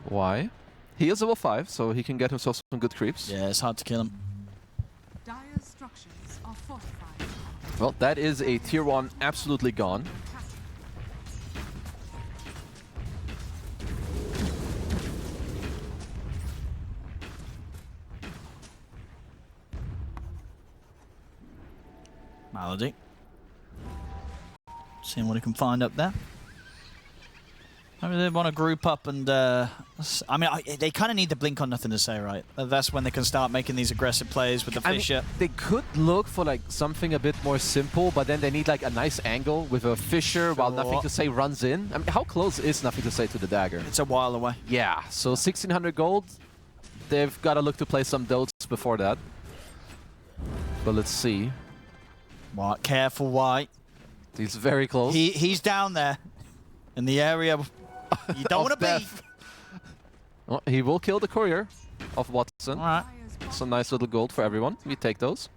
Why? He is level 5, so he can get himself some good creeps. Yeah, it's hard to kill him. Well, that is a tier 1 absolutely gone. Malady. Seeing what he can find up there. Maybe they want to group up and... I mean, they kind of need to blink on Nothing to Say, right? That's when they can start making these aggressive plays with the Fisher. I mean, they could look for like something a bit more simple, but then they need like a nice angle with a Fisher while Nothing to Say runs in. I mean, how close is Nothing to Say to the dagger? It's a while away. Yeah, so 1600 gold. They've got to look to play some dotes before that. But let's see. White, careful, White. He's very close. He's down there in the area you don't want to be. Oh, he will kill the courier of Watson. All right. Some nice little gold for everyone. We take those.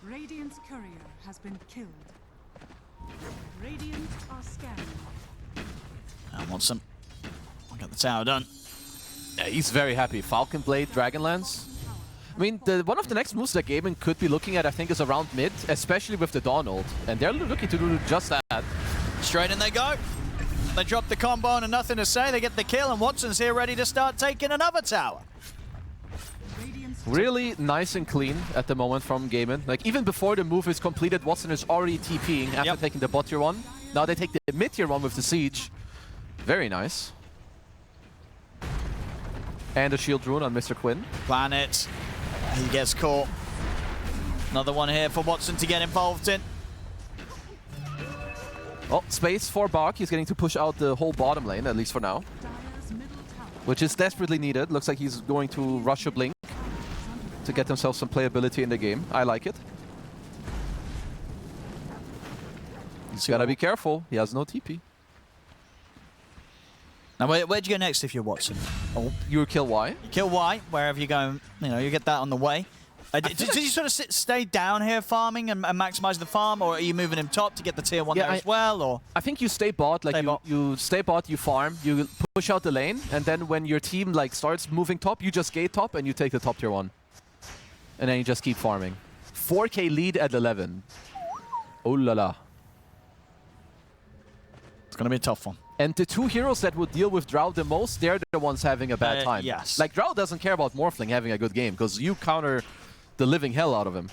Radiant's courier has been killed. Radiant are scanning. And Watson. I got the tower done. Yeah, he's very happy. Falcon Blade, Dragonlance. I mean, one of the next moves that Gaimin could be looking at, I think, is around mid, especially with the Dawn ult. And they're looking to do just that. Straight in they go. They drop the combo and Nothing to Say. They get the kill, and Watson's here ready to start taking another tower. Really nice and clean at the moment from Gaimin. Like, even before the move is completed, Watson is already TPing after taking the bot tier 1. Now they take the mid tier 1 with the siege. Very nice. And a shield rune on Mr. Quinn. Planet. He gets caught. Another one here for Watson to get involved in. Oh, space for Bach. He's getting to push out the whole bottom lane, at least for now. Dire's middle tower Which is desperately needed. Looks like he's going to rush a blink to get himself some playability in the game. I like it. He's gotta be careful. He has no TP. Now, where'd you go next if you're Watson? Oh, you kill Y. You kill Y, wherever you go, you know, you get that on the way. Did you sort of stay down here farming and maximize the farm, or are you moving him top to get the tier 1 there as well? Or I think you stay bot, like you stay bot, you farm, you push out the lane, and then when your team like starts moving top, you just gate top and you take the top tier 1. And then you just keep farming. 4K lead at 11. Oh la la. It's going to be a tough one. And the two heroes that would deal with Drow the most, they're the ones having a bad time. Yes. Like, Drow doesn't care about Morphling having a good game, because you counter the living hell out of him.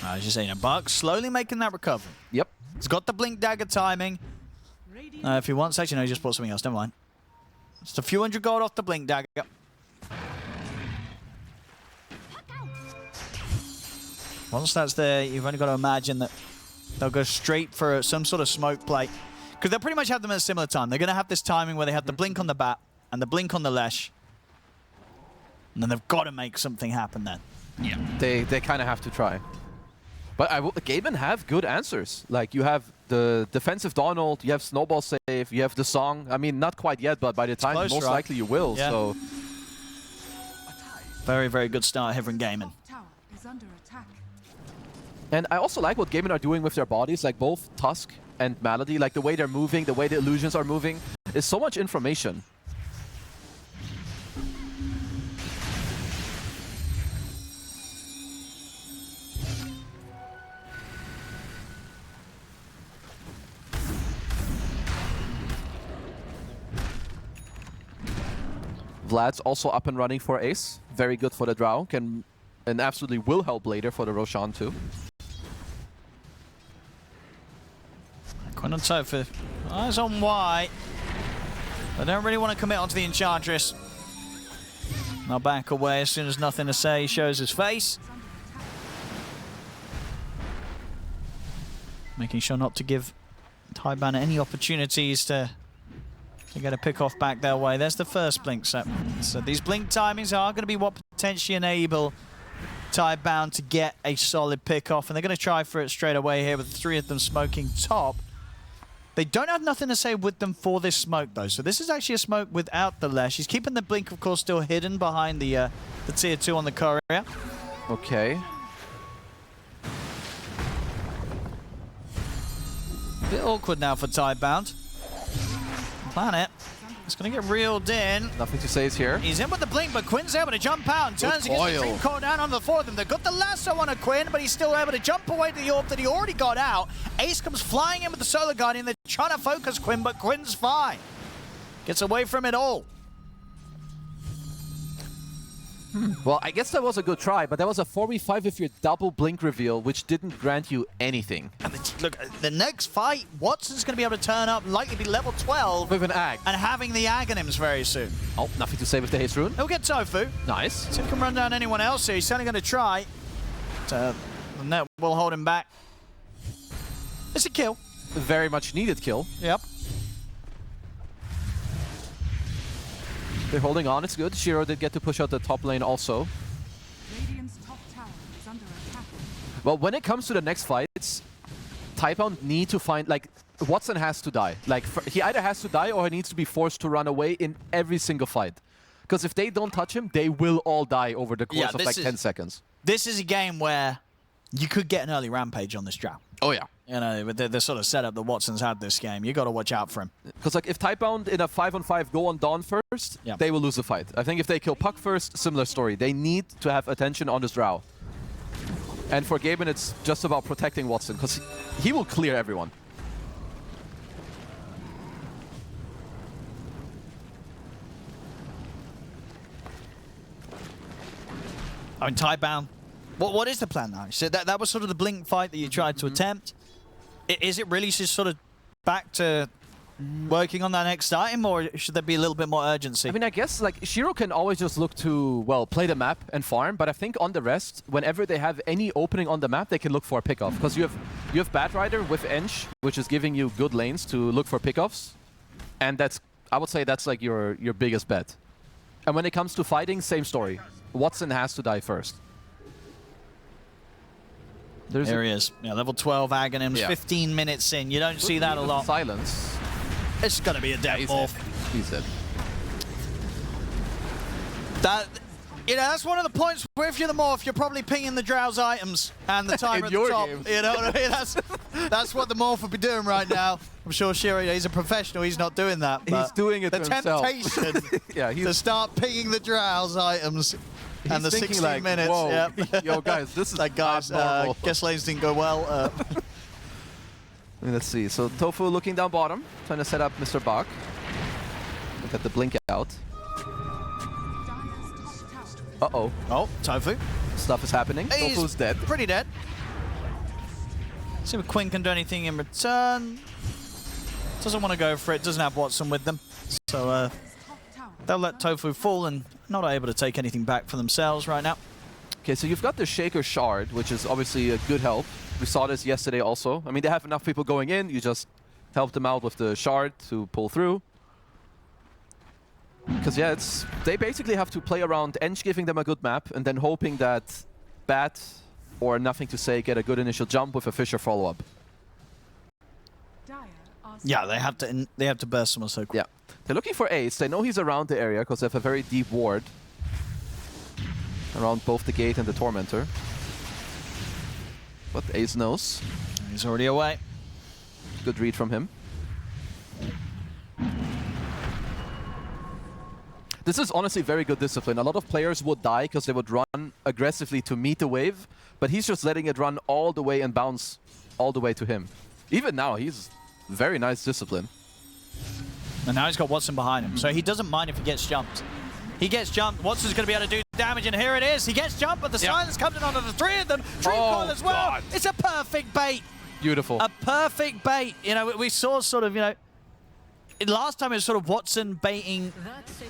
As you're saying, Buck slowly making that recovery. Yep. He's got the blink dagger timing. If he wants, actually, no, he just bought something else. Never mind. Just a few hundred gold off the blink dagger. Once that's there, you've only got to imagine that they'll go straight for some sort of smoke play. Because they'll pretty much have them at a similar time. They're going to have this timing where they have the blink on the bat and the blink on the Lesh. And then they've got to make something happen then. Yeah. They kind of have to try. But Gaimin have good answers. Like, you have the defensive Donald, you have Snowball Save, you have the Song. I mean, not quite yet, but by the time, close, most right? likely you will. Yeah. So Very, very good start here from Gaimin. tower is under attack. And I also like what Gaimin are doing with their bodies, like both Tusk and Malady, like the way they're moving, the way the illusions are moving, is so much information. Vlad's also up and running for Ace. Very good for the Drow. And absolutely will help later for the Roshan too. Quinn on Tofu. Eyes on Y. They don't really want to commit onto the Enchantress. Now back away as soon as nothing to say. He shows his face. Making sure not to give Tidebound any opportunities to get a pick off back their way. There's the first blink set. So these blink timings are going to be what potentially enable Tidebound to get a solid pick off, and they're going to try for it straight away here with 3 of them smoking top. They don't have nothing to say with them for this smoke though, so this is actually a smoke without the Lesh. He's keeping the blink, of course, still hidden behind the tier 2 on the courier. Okay. Bit awkward now for Tidebound. Planet. It's going to get reeled in. Nothing to say is here. He's in with the blink, but Quinn's able to jump out and turns against the Dream Core down on the 4 of them. They've got the lasso on a Quinn, but he's still able to jump away to the orb that he already got out. Ace comes flying in with the Solar Guardian. They're trying to focus Quinn, but Quinn's fine. Gets away from it all. Well, I guess that was a good try, but that was a 4v5 with your double blink reveal, which didn't grant you anything. And look, the next fight, Watson's going to be able to turn up, likely be level 12. With an Ag. And having the Aghanims very soon. Oh, nothing to say with the haste rune. He'll get Tofu. Nice. See if he can run down anyone else here. He's certainly going to try. The net will hold him back. It's a kill. Very much needed kill. Yep. They're holding on, it's good. Shiro did get to push out the top lane also. Radiant's top tower is under attack. Well, when it comes to the next fights, Tidebound need to find, like, Watson has to die. Like, he either has to die or he needs to be forced to run away in every single fight. Because if they don't touch him, they will all die over the course of like 10 seconds. This is a game where you could get an early rampage on this Drow. Oh, yeah. You know, with the sort of setup that Watson's had this game, you got to watch out for him. Because like if Tidebound in a 5-on-5 go on Dawn first, they will lose the fight. I think if they kill Puck first, similar story. They need to have attention on this Drow. And for Gaimin, it's just about protecting Watson, because he will clear everyone. I mean, Tidebound, what is the plan now? So that was sort of the blink fight that you tried to attempt. Is it really just sort of back to working on that next item, or should there be a little bit more urgency? I mean, I guess like Shiro can always just look to, well, play the map and farm, but I think on the rest, whenever they have any opening on the map, they can look for a pickoff. Because you have Batrider with Ench, which is giving you good lanes to look for pickoffs. And that's, I would say that's like your biggest bet. And when it comes to fighting, same story. Watson has to die first. There he is. Yeah, level 12 Aghanims, Yeah. 15 minutes in. You don't see that a lot. Silence. It's going to be a death morph. He's dead. That, you know, that's one of the points where if you're the morph, you're probably pinging the Drow's items and the timer In at your the top. games. You know what I mean? That's what the morph would be doing right now. I'm sure Shiro, he's a professional. He's not doing that. He's doing it the to himself. temptation Yeah, to start pinging the Drow's items and the 16 like, minutes. Whoa, Yep. yo guys, this is like, guys, abnormal. guess lanes didn't go well. Let's see. So Tofu looking down bottom, trying to set up Mr. Bach. Look at the blink out. Uh-oh. Oh, Tofu. Stuff is happening. He's Tofu's dead. Pretty dead. See if Quinn can do anything in return. Doesn't want to go for it. Doesn't have Watson with them. So they'll let Tofu fall and not able to take anything back for themselves right now. Okay, so you've got the Shaker Shard, which is obviously a good help. We saw this yesterday also. I mean, they have enough people going in. You just help them out with the Shard to pull through. Because, yeah, they basically have to play around Ench giving them a good map and then hoping that Bat or Nothing to Say get a good initial jump with a Fisher follow-up. Yeah, they have to burst someone so quick. Yeah. They're looking for Ace. They know he's around the area because they have a very deep ward around both the gate and the Tormentor. But Ace knows. He's already away. Good read from him. This is honestly very good discipline. A lot of players would die because they would run aggressively to meet the wave, but he's just letting it run all the way and bounce all the way to him. Even now, he's very nice discipline. And now he's got Watson behind him, so he doesn't mind if he gets jumped. He gets jumped, Watson's going to be able to do damage, and here it is. He gets jumped, but the silence comes in onto the three of them. Dream Coil as well. God. It's a perfect bait. Beautiful. A perfect bait. You know, we saw sort of, you know, last time it was sort of Watson baiting,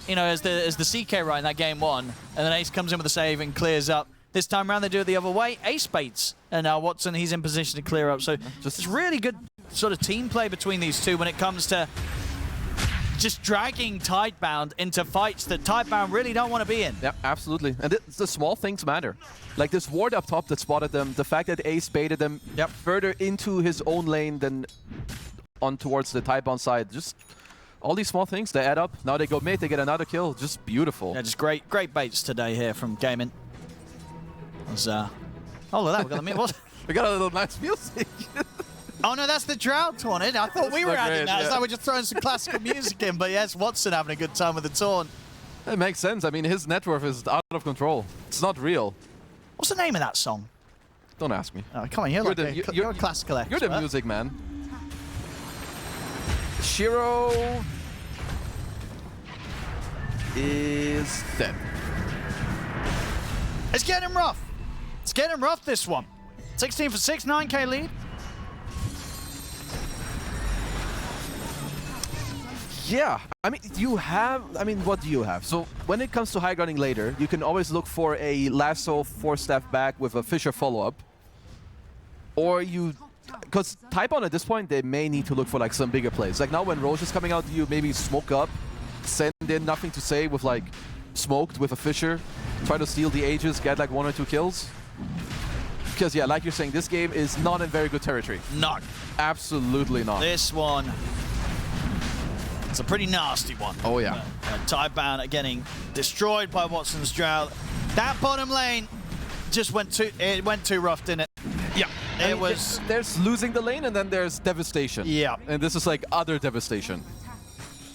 you know, as the CK right in that game one, and then Ace comes in with a save and clears up. This time around they do it the other way. Ace baits, and now Watson, he's in position to clear up. So just really good sort of team play between these two when it comes to just dragging Tidebound into fights that Tidebound really don't want to be in. Yeah, absolutely. And the small things matter. Like this ward up top that spotted them, the fact that Ace baited them further into his own lane than on towards the Tidebound side. Just all these small things, they add up. Now they go mid, they get another kill. Just beautiful. Yeah, just great baits today here from Gaimin. Oh, look at that. We got We got a little nice music. Oh no, that's the Drought one. I thought we were adding that. It's like we're just throwing some classical music in, but yes, Watson having a good time with the taunt. It makes sense. I mean, his net worth is out of control. It's not real. What's the name of that song? Don't ask me. Oh, come on, you're a classical expert. You're the music man. Shiro is dead. It's getting rough. It's getting rough, this one. 16 for 6, 9k lead. Yeah, I mean, what do you have? So when it comes to high grounding later, you can always look for a lasso 4-staff back with a Fisher follow-up. Or because Tidebound at this point, they may need to look for like some bigger plays. Like now when Roche is coming out, you maybe smoke up, send in Nothing to Say with like smoked with a Fisher, try to steal the Aegis, get like 1 or 2 kills. Because yeah, like you're saying, this game is not in very good territory. Not. Absolutely not. This one, it's a pretty nasty one. Oh yeah. Tidebound getting destroyed by Watson's Drought. That bottom lane just went too rough, didn't it? Yeah. It was. There's losing the lane and then there's devastation. Yeah. And this is like other devastation.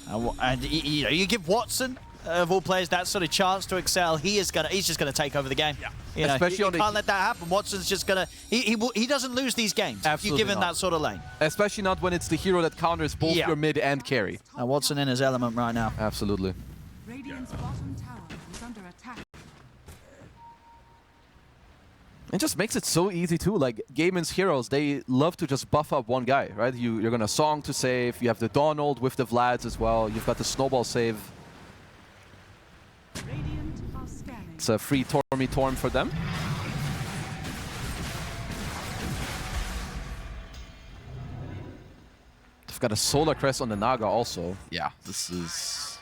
And you know, you give Watson, of all players, that sort of chance to excel. He's just gonna take over the game. Yeah. You know, Especially you can't let that happen. Watson's just gonna. He doesn't lose these games. Absolutely You give him not. that sort of lane. Especially not when it's the hero that counters both your mid and carry. And Watson in his element right now. Absolutely. Radiant's bottom tower is under attack. It just makes it so easy too. Like Gaimin's heroes, they love to just buff up one guy, right? You're gonna Song to save. You have the Donald with the Vlads as well. You've got the Snowball save. Radiant are scanning. It's a free Torm for them. They've got a Solar Crest on the Naga also. Yeah, this is...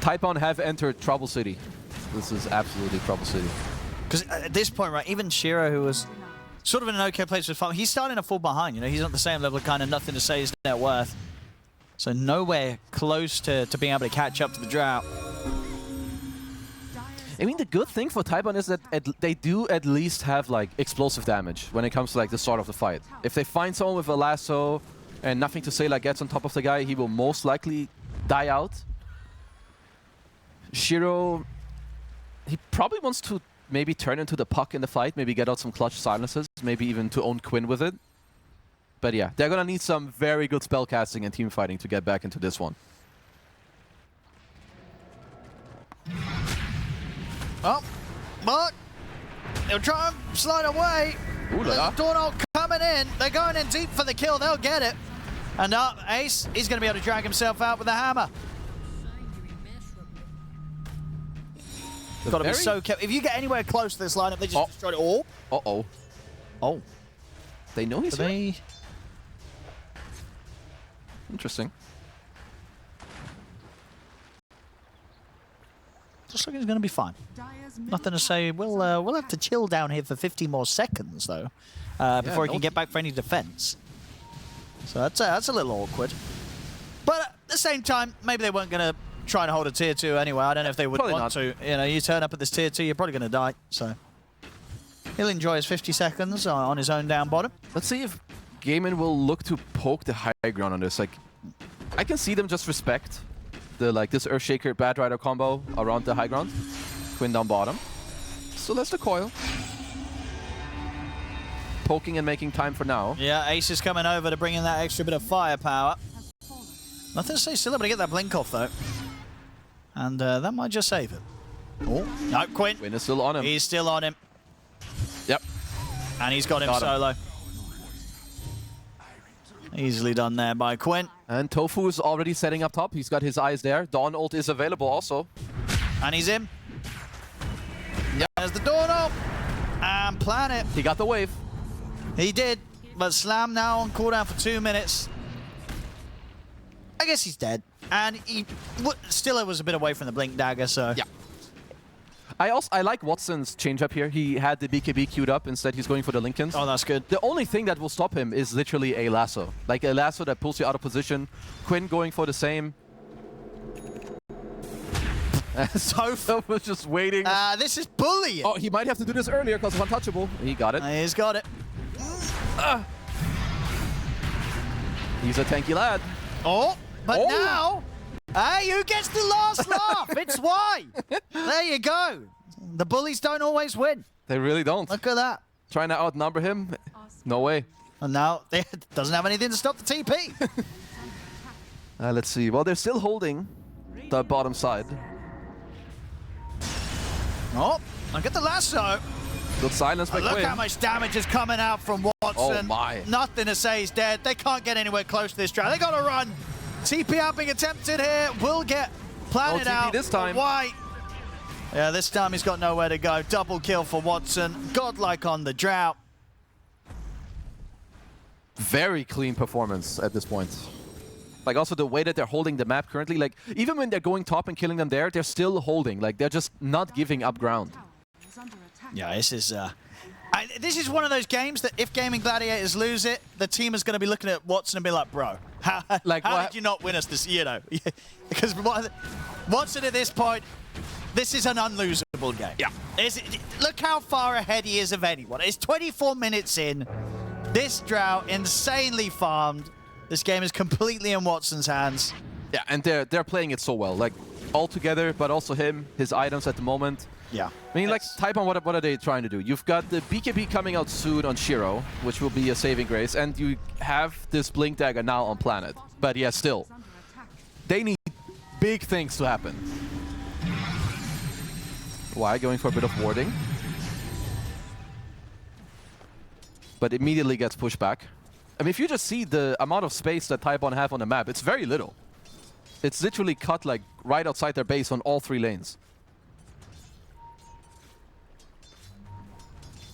Tidebound have entered Trouble City. This is absolutely Trouble City. Because at this point, right, even Shiro, who was sort of in an okay place with farm, he's starting to fall behind. You know, he's not the same level of kind of nothing to say his net worth. So nowhere close to being able to catch up to the drought. I mean, the good thing for Tidebound is that they do at least have like explosive damage when it comes to like the start of the fight. If they find someone with a lasso and nothing to say, like gets on top of the guy, he will most likely die out. Shiro, he probably wants to maybe turn into the puck in the fight, maybe get out some clutch silences, maybe even to own Quinn with it. But yeah, they're gonna need some very good spellcasting and team fighting to get back into this one. Oh, but they'll try and slide away. Ooh la la. Donald coming in. They're going in deep for the kill. They'll get it. And up, Ace, he's going to be able to drag himself out with a hammer. Got to be so careful. If you get anywhere close to this lineup, they just destroyed it all. Uh-oh. Oh. They know he's here? They... Interesting. Looks like he's going to be fine. Nothing to say. We'll have to chill down here for 50 more seconds, though, before he can get back for any defense. So that's a little awkward. But at the same time, maybe they weren't going to try and hold a tier 2 anyway. I don't know if they would Probably want not. to. You know, you turn up at this tier 2, you're probably going to die. So he'll enjoy his 50 seconds on his own down bottom. Let's see if Gaimin will look to poke the high ground on this. Like, I can see them just respect the this Earthshaker Bad Rider combo around the high ground. Quinn down bottom. So that's the coil. Poking and making time for now. Yeah, Ace is coming over to bring in that extra bit of firepower. Nothing to say, still able to get that blink off though. And that might just save it. Oh, no, Quinn. Quinn is still on him. He's still on him. Yep. And he's got him solo. Easily done there by Quinn. And Tofu is already setting up top. He's got his eyes there. Dawn ult is available also. And he's in. Yep. There's the Dawn ult. And Planet. He got the wave. He did. But Slam now on cooldown for 2 minutes. I guess he's dead. And he still was a bit away from the Blink Dagger, so... Yeah. I like Watson's change up here. He had the BKB queued up. Instead, he's going for the Lincolns. Oh, that's good. The only thing that will stop him is literally a lasso. Like a lasso that pulls you out of position. Quinn going for the same. So was just waiting. This is bullying. Oh, he might have to do this earlier because of Untouchable. He got it. He's got it. He's a tanky lad. Oh, but now... Hey, who gets the last laugh? It's why. There you go. The bullies don't always win. They really don't. Look at that. Trying to outnumber him? No way. And now it doesn't have anything to stop the TP. Let's see. Well, they're still holding the bottom side. Oh, look at the lasso. Good silence by Look Quinn. how much damage is coming out from Watson. Oh my. Nothing to say he's dead. They can't get anywhere close to this drought. They got to run. TP out being attempted here. Will get Planet No TP out. this time. Why? Yeah, this time he's got nowhere to go. Double kill for Watson. Godlike on the drought. Very clean performance at this point. Like also the way that they're holding the map currently, like even when they're going top and killing them there, they're still holding. Like they're just not giving up ground. Yeah, this is one of those games that if Gaimin Gladiators lose it, the team is going to be looking at Watson and be like, bro, how did you not win us this, you know? Because Watson at this point, this is an unlosable game. Yeah. Look how far ahead he is of anyone. It's 24 minutes in. This drought, insanely farmed. This game is completely in Watson's hands. Yeah, and they're playing it so well. Like all together, but also him, his items at the moment. Yeah. I mean, like, Tidebound, what are they trying to do? You've got the BKB coming out soon on Shiro, which will be a saving grace, and you have this Blink Dagger now on Planet. But yeah, still, they need big things to happen. Why? Going for a bit of warding. but immediately gets pushed back. I mean, if you just see the amount of space that Tidebound have on the map, it's very little. It's literally cut like right outside their base on all 3 lanes.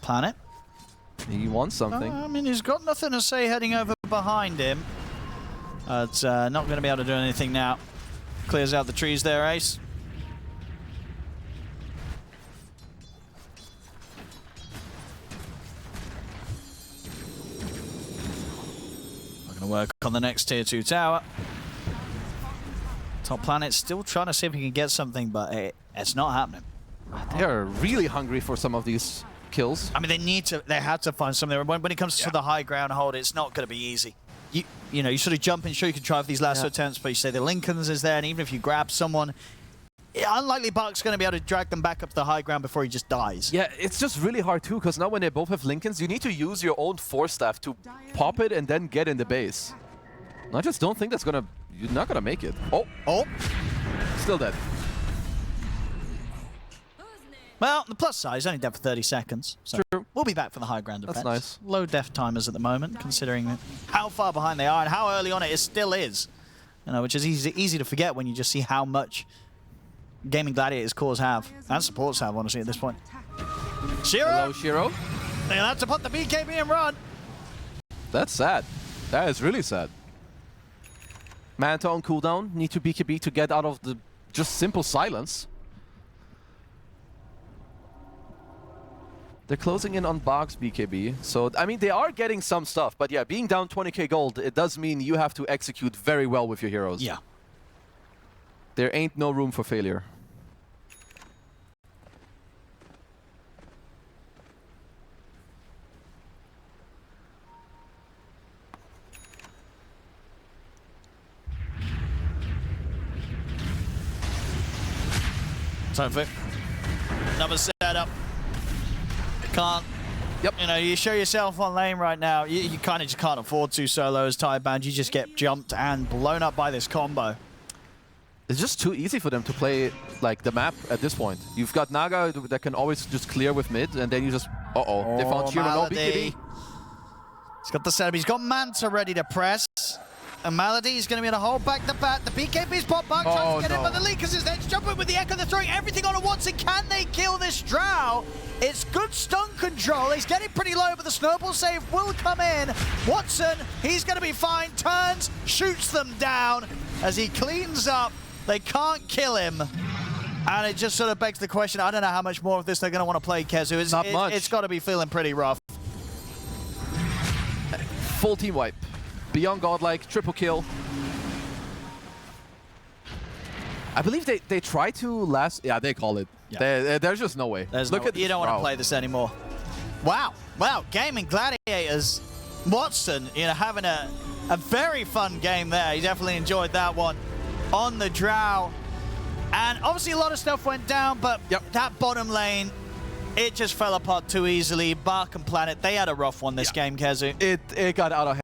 Planet. He wants something. I mean, he's got nothing to say heading over behind him. It's not going to be able to do anything now. Clears out the trees there, Ace. We're going to work on the next tier 2 tower. Top Planet still trying to see if he can get something, but it's not happening. They're really hungry for some of these kills. I mean, they had to find something. When it comes to the high ground hold, it's not going to be easy. You know, you sort of jump in, sure you can try for these lasso attempts, but you say the Lincolns is there, and even if you grab someone, unlikely Buck's going to be able to drag them back up to the high ground before he just dies. Yeah, it's just really hard too, because now when they both have Lincolns, you need to use your own Force Staff to pop it and then get in the base. And I just don't think that's gonna... You're not gonna make it. Oh! Still dead. Well, the plus side is only dead for 30 seconds. So True. We'll be back for the high ground defense. That's nice. Low death timers at the moment, considering how far behind they are and how early on it still is. You know, which is easy to forget when you just see how much Gaimin Gladiators cores have, and supports have, honestly, at this point. Shiro! Hello, Shiro. They'll have to put the BKB and run. That's sad. That is really sad. Manta on cooldown. Need to BKB to get out of the just simple silence. They're closing in on Bog's BKB. So, I mean, they are getting some stuff. But yeah, being down 20k gold, it does mean you have to execute very well with your heroes. Yeah. There ain't no room for failure. Time for another setup. Can't. Yep. You know, you show yourself on lane right now. You kind of just can't afford 2 solos, Tidebound. You just get jumped and blown up by this combo. It's just too easy for them to play like the map at this point. You've got Naga that can always just clear with mid, and then you just... They found Shiro, no BKB. He's got the setup. He's got Manta ready to press. And Malady's going to be able to hold back the bat. The BKB's pop back, trying to get in, but the Leakers is there to jump in with the Echo. They're throwing everything on at once, and can they kill this Drow? It's good stun control. He's getting pretty low, but the snowball save will come in. Watson, he's going to be fine. Turns, shoots them down as he cleans up. They can't kill him. And it just sort of begs the question, I don't know how much more of this they're going to want to play, Kezu. Not much. It's got to be feeling pretty rough. Full team wipe. Beyond godlike, triple kill. I believe they try to last... Yeah, they call it. Yeah. There's just no way. Look at you don't want to play this anymore. Wow. Wow. Gaimin Gladiators. Watson, you know, having a very fun game there. He definitely enjoyed that one on the Drow. And obviously a lot of stuff went down, but that bottom lane, it just fell apart too easily. Bark and Planet, they had a rough one this game, Kezu. It got out of hand.